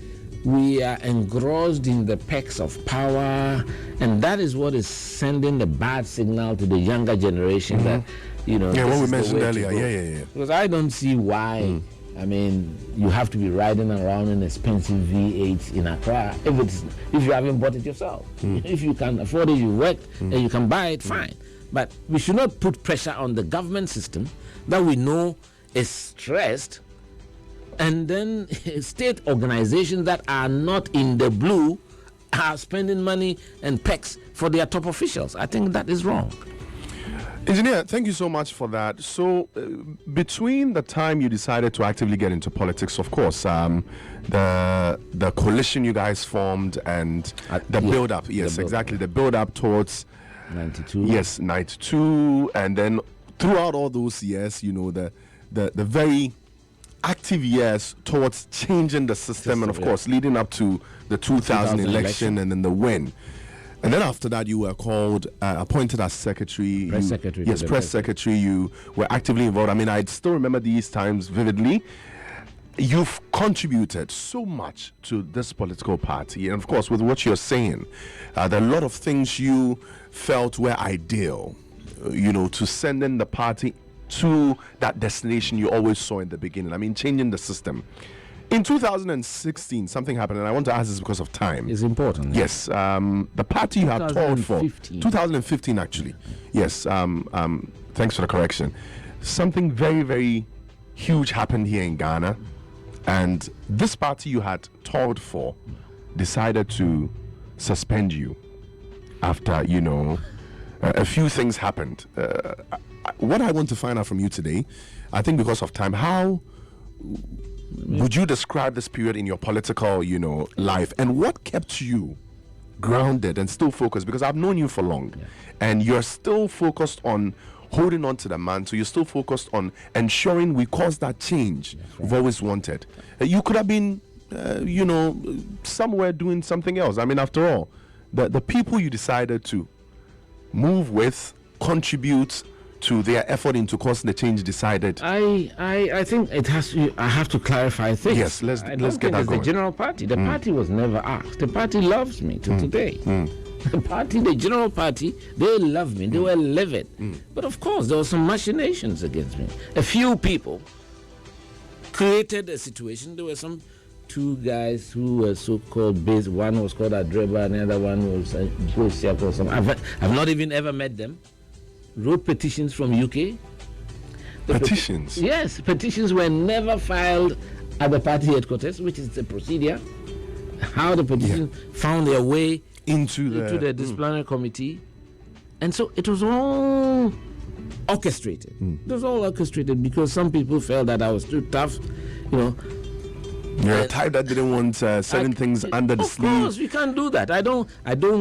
we are engrossed in the pecs of power, and that is what is sending the bad signal to the younger generation that, what we mentioned earlier. Because I don't see why. I mean, you have to be riding around in expensive V8 in Accra if you haven't bought it yourself. If you can afford it, you work and you can buy it, fine. But we should not put pressure on the government system that we know is stressed, and then state organizations that are not in the blue are spending money and pecs for their top officials. I think that is wrong. Engineer, thank you so much for that. So, between the time you decided to actively get into politics, of course, the coalition you guys formed and the build-up, exactly, the build-up towards 92. Yes, 92, and then throughout all those years, the very active years towards changing the system, and of course, leading up to the 2000 election and then the win. And then after that, you were appointed as secretary. Press secretary. Yes, press secretary. You were actively involved. I mean, I still remember these times vividly. You've contributed so much to this political party. And of course, with what you're saying, there are a lot of things you felt were ideal, to sending the party to that destination you always saw in the beginning. I mean, changing the system. In 2016, something happened, and I want to ask this because of time. It's important. Yes, the party you had told for 2015, actually. Yes, thanks for the correction. Something very, very huge happened here in Ghana, and this party you had told for decided to suspend you after, a few things happened. What I want to find out from you today, I think because of time, how would you describe this period in your political, life, and what kept you grounded and still focused? Because I've known you for long, and you're still focused on holding on to the mantle. You're still focused on ensuring we cause that change we've always wanted. You could have been, somewhere doing something else. I mean, after all, the people you decided to move with, contribute to their effort into causing the change decided. I think it has to. I have to clarify things. Yes, let's get that going. The general party. The party was never asked. The party loves me till today. The general party, they love me. They were livid. But of course, there were some machinations against me. A few people created a situation. There were some two guys who were so-called based. One was called Adreba, and the other one was Josiah or something. I've not even ever met them. Wrote petitions from UK. Petitions? Yes, petitions were never filed at the party headquarters, which is the procedure. How the petition found their way into the disciplinary committee. And so it was all orchestrated. It was all orchestrated because some people felt that I was too tough, You're a type that didn't want certain things under the sleeve. Of course, we can't do that. I don't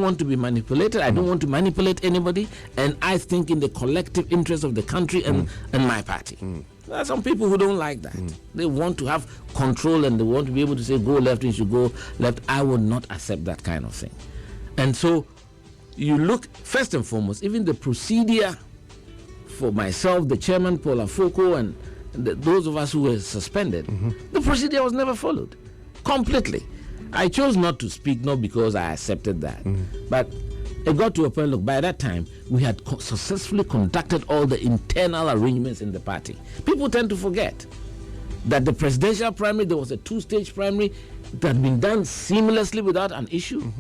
want to be manipulated. I don't want to manipulate anybody. And I think in the collective interest of the country and my party. There are some people who don't like that. They want to have control and they want to be able to say, go left, you should go left. I will not accept that kind of thing. And so you look, first and foremost, even the procedure for myself, the chairman, Paul Afoko, and those of us who were suspended, the procedure was never followed completely. I chose not to speak, not because I accepted that, but it got to a point, look, by that time, we had successfully conducted all the internal arrangements in the party. People tend to forget that the presidential primary, there was a two-stage primary that had been done seamlessly without an issue.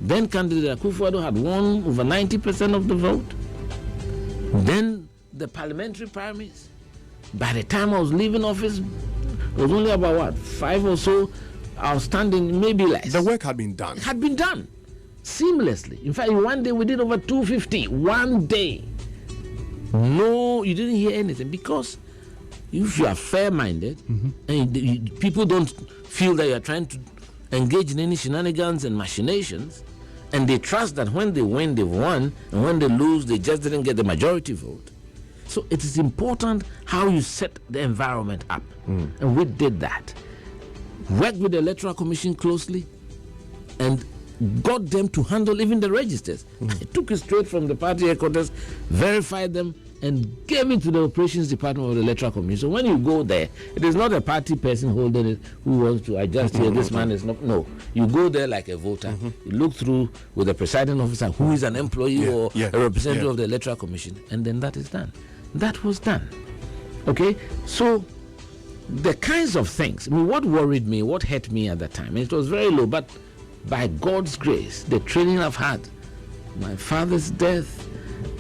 Then candidate Akufo-Addo had won over 90% of the vote. Then the parliamentary primaries. By the time I was leaving office, there was only about 5 or so outstanding, maybe less. The work had been done. It had been done seamlessly. In fact, one day we did over 250. One day. No, you didn't hear anything because if you are fair-minded and people don't feel that you are trying to engage in any shenanigans and machinations, and they trust that when they win, they've won, and when they lose, they just didn't get the majority vote. So it is important how you set the environment up. And we did that. Worked with the Electoral Commission closely and got them to handle even the registers. I took it straight from the party headquarters, verified them, and gave it to the operations department of the electoral commission. So when you go there, it is not a party person holding it who wants to adjust here. This man is not. No, you go there like a voter. You look through with the presiding officer who is an employee or a representative of the electoral commission, and then that is done. That was done. Okay, so the kinds of things. I mean, what worried me, what hurt me at that time, it was very low, but by God's grace, the training I've had, my father's death,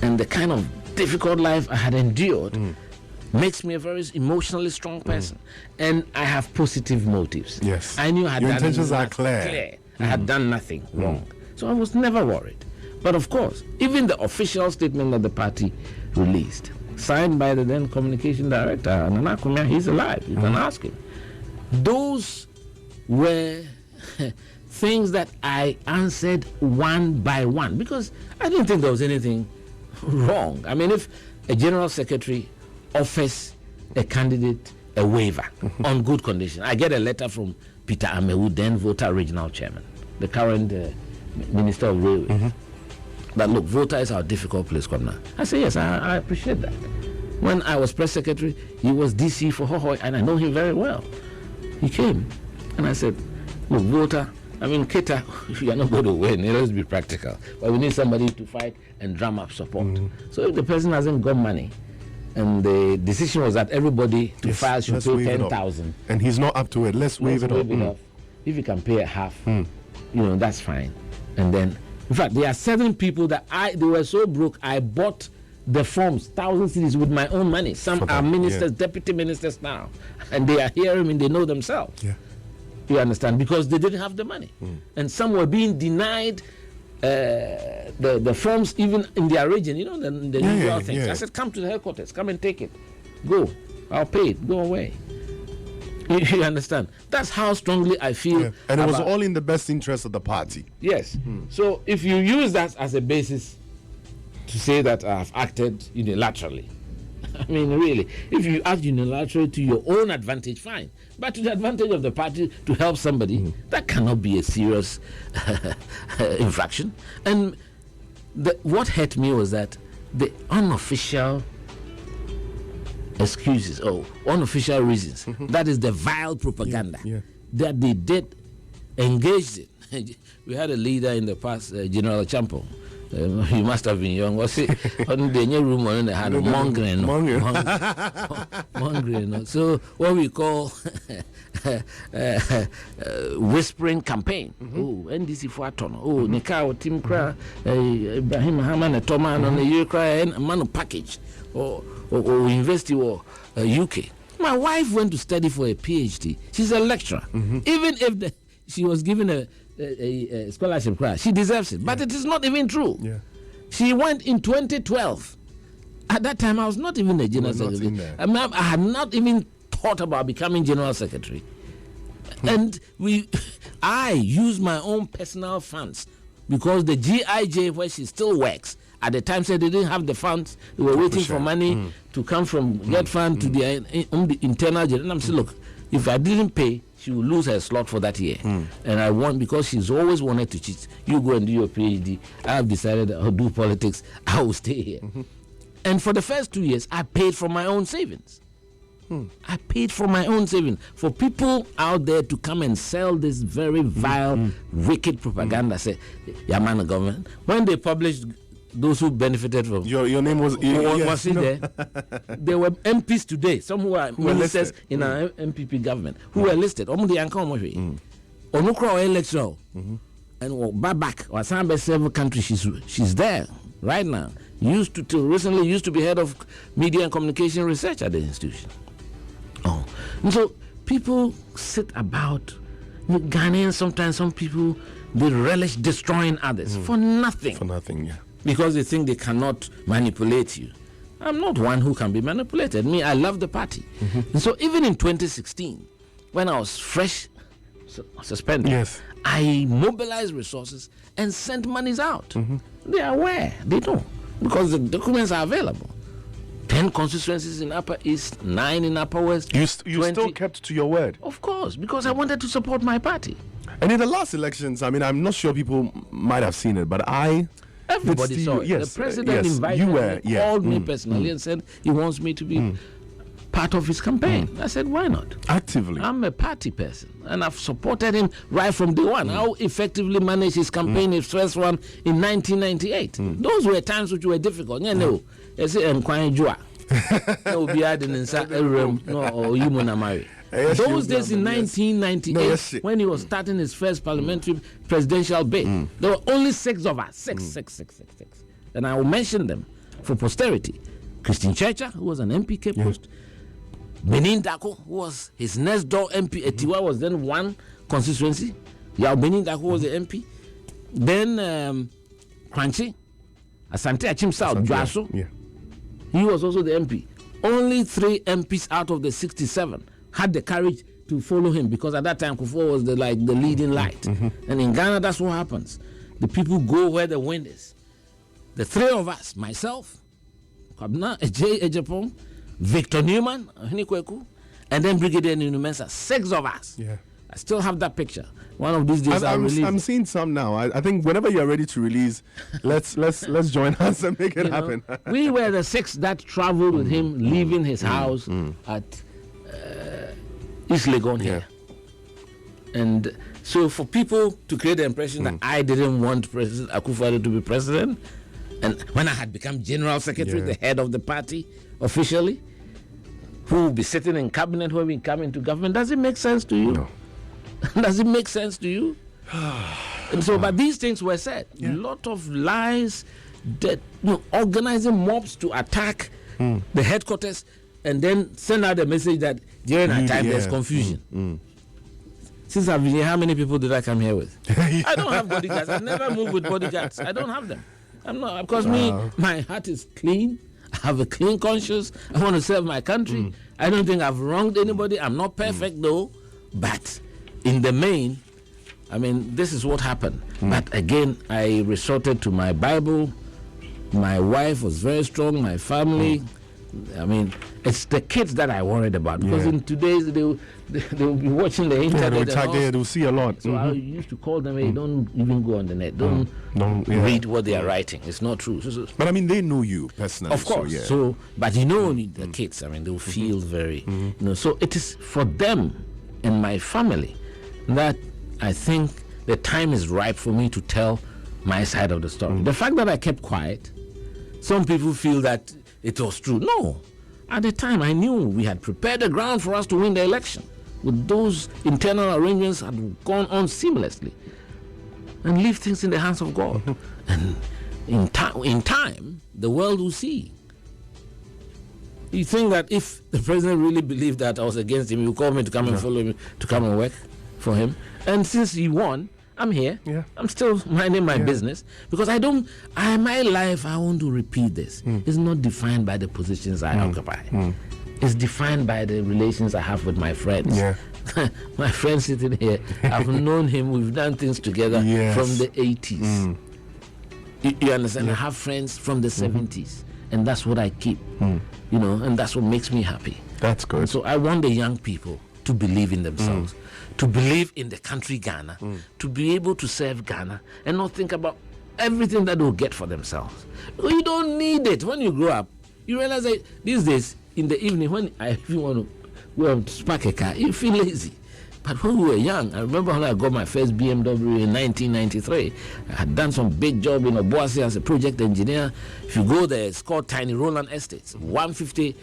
and the kind of difficult life I had endured makes me a very emotionally strong person. And I have positive motives. Yes. I knew I had Your done intentions are clear. I had done nothing wrong. So I was never worried. But of course, even the official statement that the party released, signed by the then communication director, Nana Kumia, he's alive. You can ask him. Those were things that I answered one by one because I didn't think there was anything wrong. I mean, if a general secretary offers a candidate a waiver on good condition, I get a letter from Peter Amewu, then Voter Regional Chairman, the current Minister of Railways, that look, Voter is our difficult place, Governor. I say, yes, I appreciate that. When I was press secretary, he was DC for Hohoi, and I know him very well. He came, and I said, look, Voter, I mean, Keta, you are not going to win. Let's be practical. But we need somebody to fight and drum up support. So if the person hasn't got money, and the decision was that everybody to file should pay 10,000, and he's not up to it, let's waive it off. If you can pay a half, that's fine. And then, in fact, there are 7 people that they were so broke, I bought the forms, 1,000 cities with my own money. Some are ministers, deputy ministers now, and they are hearing and they know themselves. Yeah. You understand? Because they didn't have the money. And some were being denied the forms even in their region, the usual things. I said, come to the headquarters, come and take it. Go. I'll pay it. Go away. You understand? That's how strongly I feel. Yeah. And it was all in the best interest of the party. Yes. So if you use that as a basis to say that I've acted unilaterally, I mean, really, if you act unilaterally to your own advantage, fine. But to the advantage of the party to help somebody, that cannot be a serious infraction. And what hurt me was that the unofficial excuses or unofficial reasons, that is the vile propaganda that they did engage in. We had a leader in the past, General Champong. You must have been young. Was it on the new room on the hand mongering? Mongering. So what we call whispering campaign. Oh, NDC for Aton. Oh, Nikao Tim Kra, Ibrahim Haman, a Toman on the Ukraine, a man package or university or UK. My wife went to study for a PhD. She's a lecturer. Even if she was given a scholarship class, she deserves it. But it is not even true. She went in 2012. At that time, I was not even a general secretary. I had not even thought about becoming general secretary. And I used my own personal funds because the GIJ, where she still works, at the time said they didn't have the funds. They were waiting for money to come from Get Fund to the internal general. And I'm saying, look, if I didn't pay, she will lose her slot for that year. And I want, because she's always wanted to cheat. You go and do your PhD. I have decided I'll do politics. I will stay here. And for the first 2 years, I paid from my own savings. I paid for my own savings. For people out there to come and sell this very vile, wicked propaganda. Say, Yamana government. When they published those who benefited from your name was there. There were MPs today, some who are ministers in our MPP government, who were listed. Onukra electoral and back or some several countries. She's there right now. Recently used to be head of media and communication research at the institution. And so people sit about. Ghanaians, sometimes some people, they relish destroying others for nothing. For nothing, because they think they cannot manipulate you. I'm not one who can be manipulated. Me, I love the party. And so even in 2016, when I was fresh suspended, I mobilized resources and sent monies out. They are aware. They know. Because the documents are available. 10 constituencies in Upper East, 9 in Upper West. You still kept to your word? Of course, because I wanted to support my party. And in the last elections, I mean, I'm not sure people might have seen it, but everybody saw it. Yes, the president invited me, called me personally and said he wants me to be part of his campaign. I said, why not? Actively. I'm a party person, and I've supported him right from day one. How effectively managed his campaign, his first one in 1998. Those were times which were difficult. No, those days in 1998, when he was starting his first parliamentary presidential bid, there were only 6 of us. Six. And I will mention them for posterity. Christine Checha, who was an MPK post. Benin Dako, who was his next door MP. Etiwa was then one constituency. Yao Benin Dako was the MP. Then Kranchi, Asante Achim South, Dwaso. Yeah. He was also the MP. Only 3 MPs out of the 67 had the courage to follow him, because at that time Kufuor was the leading light. And in Ghana, that's what happens. The people go where the wind is. The 3 of us, myself, KWABENA AGYEI AGYEPONG, Victor Newman, and then Brigadier Numensa. 6 of us. Yeah. I still have that picture. One of these days I'm seeing some now. I think whenever you're ready to release, let's join us and make it happen. We were the 6 that traveled with him, leaving his house at East Legon here. And so for people to create the impression that I didn't want President Akufo-Addo to be president, and when I had become general secretary, the head of the party officially, who will be sitting in cabinet when we come into government, does it make sense to you? No. Does it make sense to you? And so, but these things were said. A lot of lies, that organizing mobs to attack the headquarters, and then send out a message that during our time there's confusion. Since I've been here, how many people did I come here with? I don't have bodyguards. I never move with bodyguards. I don't have them. I'm not, because my heart is clean. I have a clean conscience. I want to serve my country. I don't think I've wronged anybody. I'm not perfect though, but in the main, I mean, this is what happened. But again, I resorted to my Bible. My wife was very strong. My family. I mean, it's the kids that I worried about, because in today's they will be watching the internet. They'll see a lot. So I used to call them, hey, don't even go on the net. Don't read what they are writing. It's not true. So, but I mean, they know you personally. Of course. So, but the kids, I mean, they'll feel very, so it is for them and my family that I think the time is ripe for me to tell my side of the story. The fact that I kept quiet, some people feel that it was true. No. At the time, I knew we had prepared the ground for us to win the election. With those internal arrangements had gone on seamlessly. And leave things in the hands of God. And in time, the world will see. You think that if the president really believed that I was against him, he would call me to come and follow me, to come and work for him? And since he won, I'm here. I'm still minding my business, because my life, I want to repeat this, is not defined by the positions I occupy. It's defined by the relations I have with my friends. My friend sitting here, I've known him, we've done things together from the 80s. You understand? I have friends from the 70s, and that's what I keep, and that's what makes me happy. That's good. And so I want the young people to believe in themselves, to believe in the country Ghana, to be able to serve Ghana, and not think about everything that they'll get for themselves. You don't need it. When you grow up, you realize that these days, in the evening, when if you want to go and spark a car, you feel lazy. But when we were young, I remember when I got my first BMW in 1993, I had done some big job in Obuasi as a project engineer. If you go there, it's called Tiny Roland Estates, 150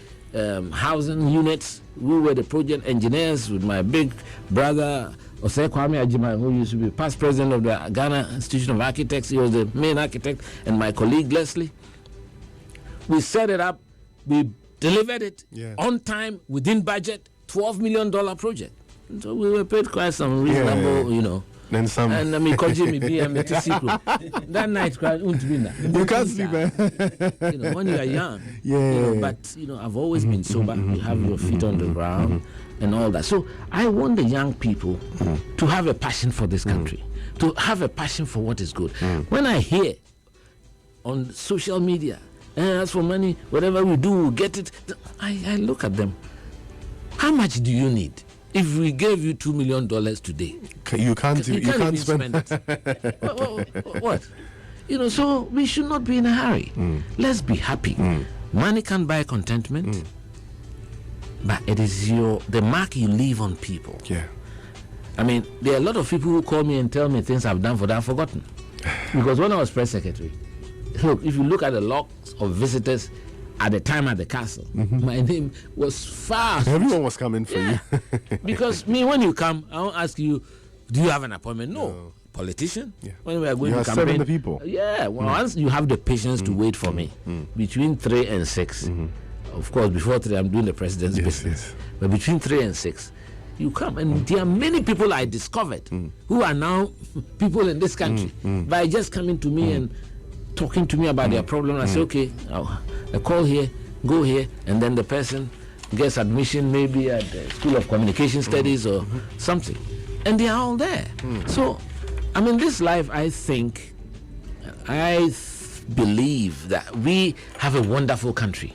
housing units. We were the project engineers with my big brother Osei Kwame Ajima, who used to be past president of the Ghana Institution of Architects. He was the main architect, and my colleague Leslie. We set it up, we delivered it on time, within budget, $12 million project. And so we were paid quite some reasonable, Then some. And I mean, that night, you can't sleep, man. When you are young, but I've always been sober. You have your feet on the ground and all that. So I want the young people to have a passion for this country, to have a passion for what is good. When I hear on social media, as for money, whatever we do, we'll get it, I look at them. How much do you need? If we gave you $2 million today, you can't even spend it. What? So we should not be in a hurry. Let's be happy. Money can buy contentment, but it is the mark you leave on people. Yeah. I mean, there are a lot of people who call me and tell me things I've done for that I've forgotten. Because when I was press secretary, look, if you look at the logs of visitors at the time at the castle, my name was far. Everyone was coming for you. Because when you come, I won't ask you, do you have an appointment? No. Politician? Yeah. When we are going you to are campaign, serving the people. Yeah. Well, once you have the patience to wait for me, between 3 and 6, of course, before 3, I'm doing the president's business. Yes. But between 3 and 6, you come, and there are many people I discovered who are now people in this country by just coming to me and talking to me about their problem. I say, okay, I call here, go here, and then the person gets admission maybe at the School of Communication Studies or something, and they are all there. So, I mean, this life, I believe that we have a wonderful country,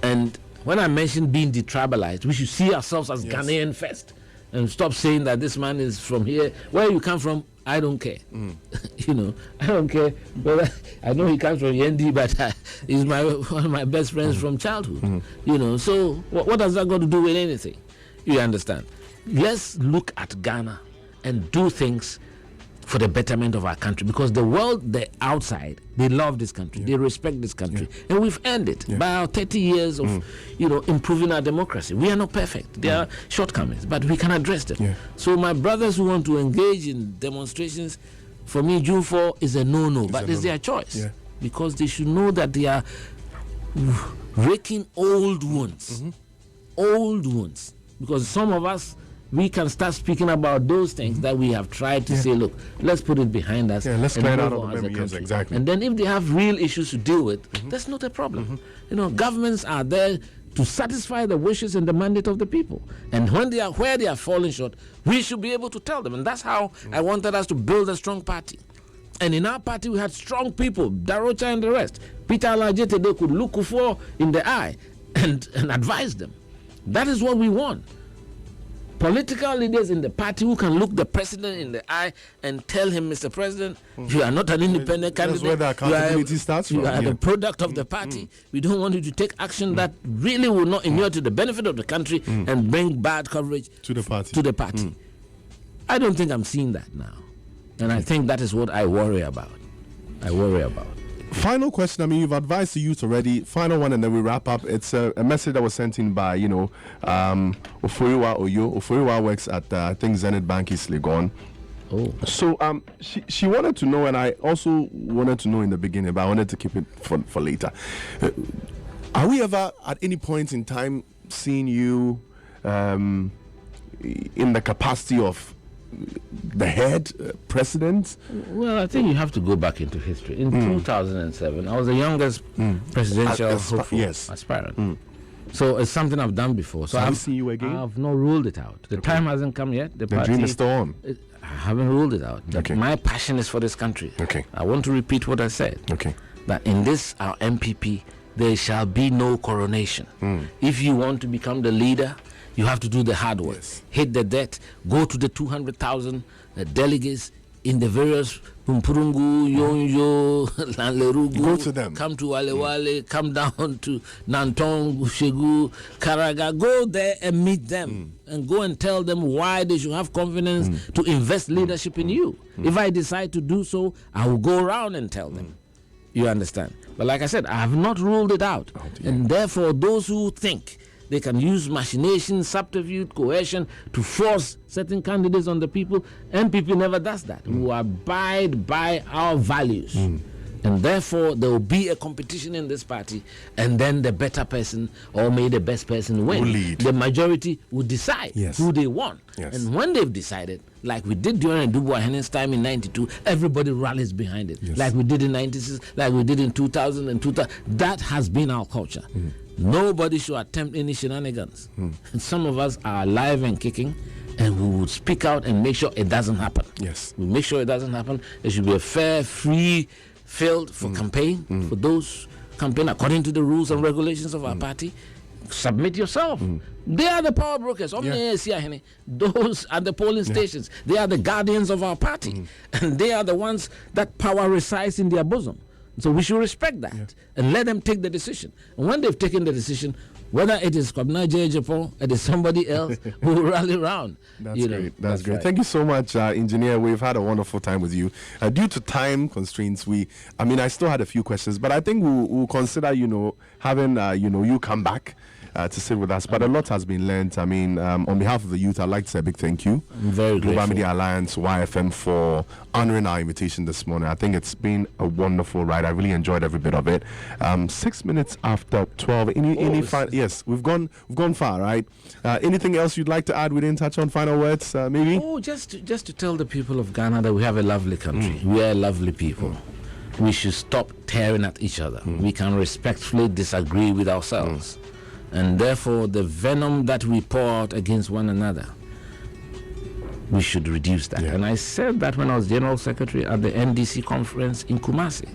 and when I mentioned being detribalized, we should see ourselves as Ghanaian first and stop saying that this man is from here. Where you come from, I don't care. I don't care. But I know he comes from Yendi, but he's one of my best friends from childhood. So what does that got to do with anything? You understand? Let's look at Ghana and do things for the betterment of our country, because the world, the outside, they love this country, they respect this country, and we've earned it by our 30 years of improving our democracy. We are not perfect. There are shortcomings, but we can address them. So my brothers who want to engage in demonstrations, for me, June 4 is a no-no, but it's their choice, because they should know that they are raking old wounds, because some of us, we can start speaking about those things that we have tried to say, look, let's put it behind us. Let's clear it out of the memory. Yes, exactly. And then if they have real issues to deal with, that's not a problem. Governments are there to satisfy the wishes and the mandate of the people. And when where they are falling short, we should be able to tell them. And that's how I wanted us to build a strong party. And in our party, we had strong people, Darocha and the rest. Peter Alajete, they could look for in the eye and advise them. That is what we want. Political leaders in the party who can look the president in the eye and tell him, Mr. President, you are not an independent candidate. That's where the accountability starts from. You are the product of the party. We don't want you to take action that really will not inure to the benefit of the country and bring bad coverage to the party. I don't think I'm seeing that now. And I think that is what I worry about. Final question. I mean, you've advised the youth already. Final one, and then we wrap up. It's a message that was sent in by, Oforiwa Oyo. Oforiwa works at, I think, Zenith Bank East Legon. Oh. So she wanted to know, and I also wanted to know in the beginning, but I wanted to keep it for later. Are we ever, at any point in time, seeing you in the capacity of the head president? Well, I think you have to go back into history. In 2007, I was the youngest presidential aspirant. So it's something I've done before. So I've seen you again. I've not ruled it out. The time hasn't come yet. The party, dream is still on. I haven't ruled it out. My passion is for this country. I want to repeat what I said. That in this, our MPP, there shall be no coronation. If you want to become the leader, you have to do the hard work. Hit the debt. Go to the 200,000 delegates in the various Pumpurungu, Yonjo, Lanlerugu. Go to them. Come to Walewale. Come down to Nantong, Shegu, Karaga. Go there and meet them. And go and tell them why they should have confidence to invest leadership in you. If I decide to do so, I will go around and tell them. You understand? But like I said, I have not ruled it out. And therefore, those who think they can use machination, subterfuge, coercion to force certain candidates on the people, MPP never does that. We abide by our values. And therefore, there will be a competition in this party, and then the better person, or may the best person win. Will lead. The majority will decide who they want. And when they've decided, like we did during Dubois Hennen's time in 92, everybody rallies behind it. Like we did in 96, like we did in 2000 and 2000. That has been our culture. Nobody should attempt any shenanigans. And some of us are alive and kicking, and we would speak out and make sure it doesn't happen. We make sure it doesn't happen. There should be a fair, free field for campaign, for those campaign according to the rules and regulations of our party. submit yourself. They are the power brokers. Those are the polling stations. They are the guardians of our party. And they are the ones that power resides in their bosom. So we should respect that and let them take the decision. And when they've taken the decision, whether it is KWABENA AGYEI AGYEPONG, it is somebody else who will rally around. That's great. That's great. Right. Thank you so much, Engineer. We've had a wonderful time with you. Due to time constraints, I still had a few questions, but I think we'll consider, having, you come back to sit with us. But a lot has been learned. On behalf of the youth, I'd like to say a big thank you. I'm very grateful. Global Media Alliance, YFM, for honoring our invitation this morning. I think it's been a wonderful ride. I really enjoyed every bit of it. 6 minutes after 12. Yes, we've gone far, right? Anything else you'd like to add? We didn't touch on final words, maybe? Just to tell the people of Ghana that we have a lovely country. We are lovely people. We should stop tearing at each other. We can respectfully disagree with ourselves. And therefore, the venom that we pour out against one another, we should reduce that. And I said that when I was General Secretary at the NDC conference in Kumasi,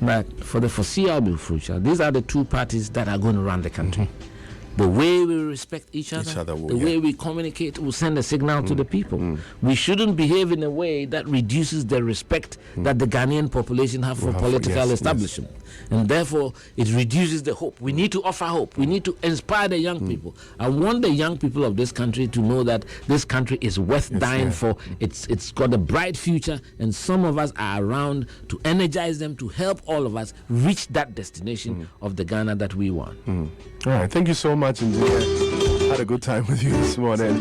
that for the foreseeable future, these are the two parties that are going to run the country. The way we respect each other, the way we communicate will send a signal to the people. We shouldn't behave in a way that reduces the respect that the Ghanaian population have for political establishment. And therefore, it reduces the hope. We need to offer hope. We need to inspire the young people. I want the young people of this country to know that this country is worth dying for. It's got a bright future, and some of us are around to energize them, to help all of us reach that destination of the Ghana that we want. All right, thank you so much, Engineer. Had a good time with you this morning.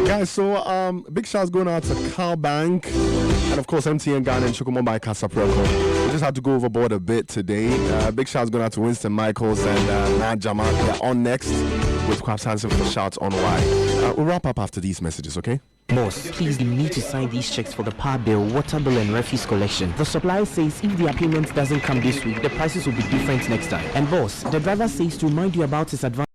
Guys, so big shouts going out to Cal Bank and of course MTN Ghana and Chukwumombai Casa Preco. We just had to go overboard a bit today. Big shouts going out to Winston Michaels and Nat Jama. They're on next with Kwabs Hansen for shouts on why. We'll wrap up after these messages, okay? Boss, please need to sign these checks for the power bill, water bill and refuse collection. The supplier says if their payment doesn't come this week, the prices will be different next time. And boss, the driver says to remind you about his advance.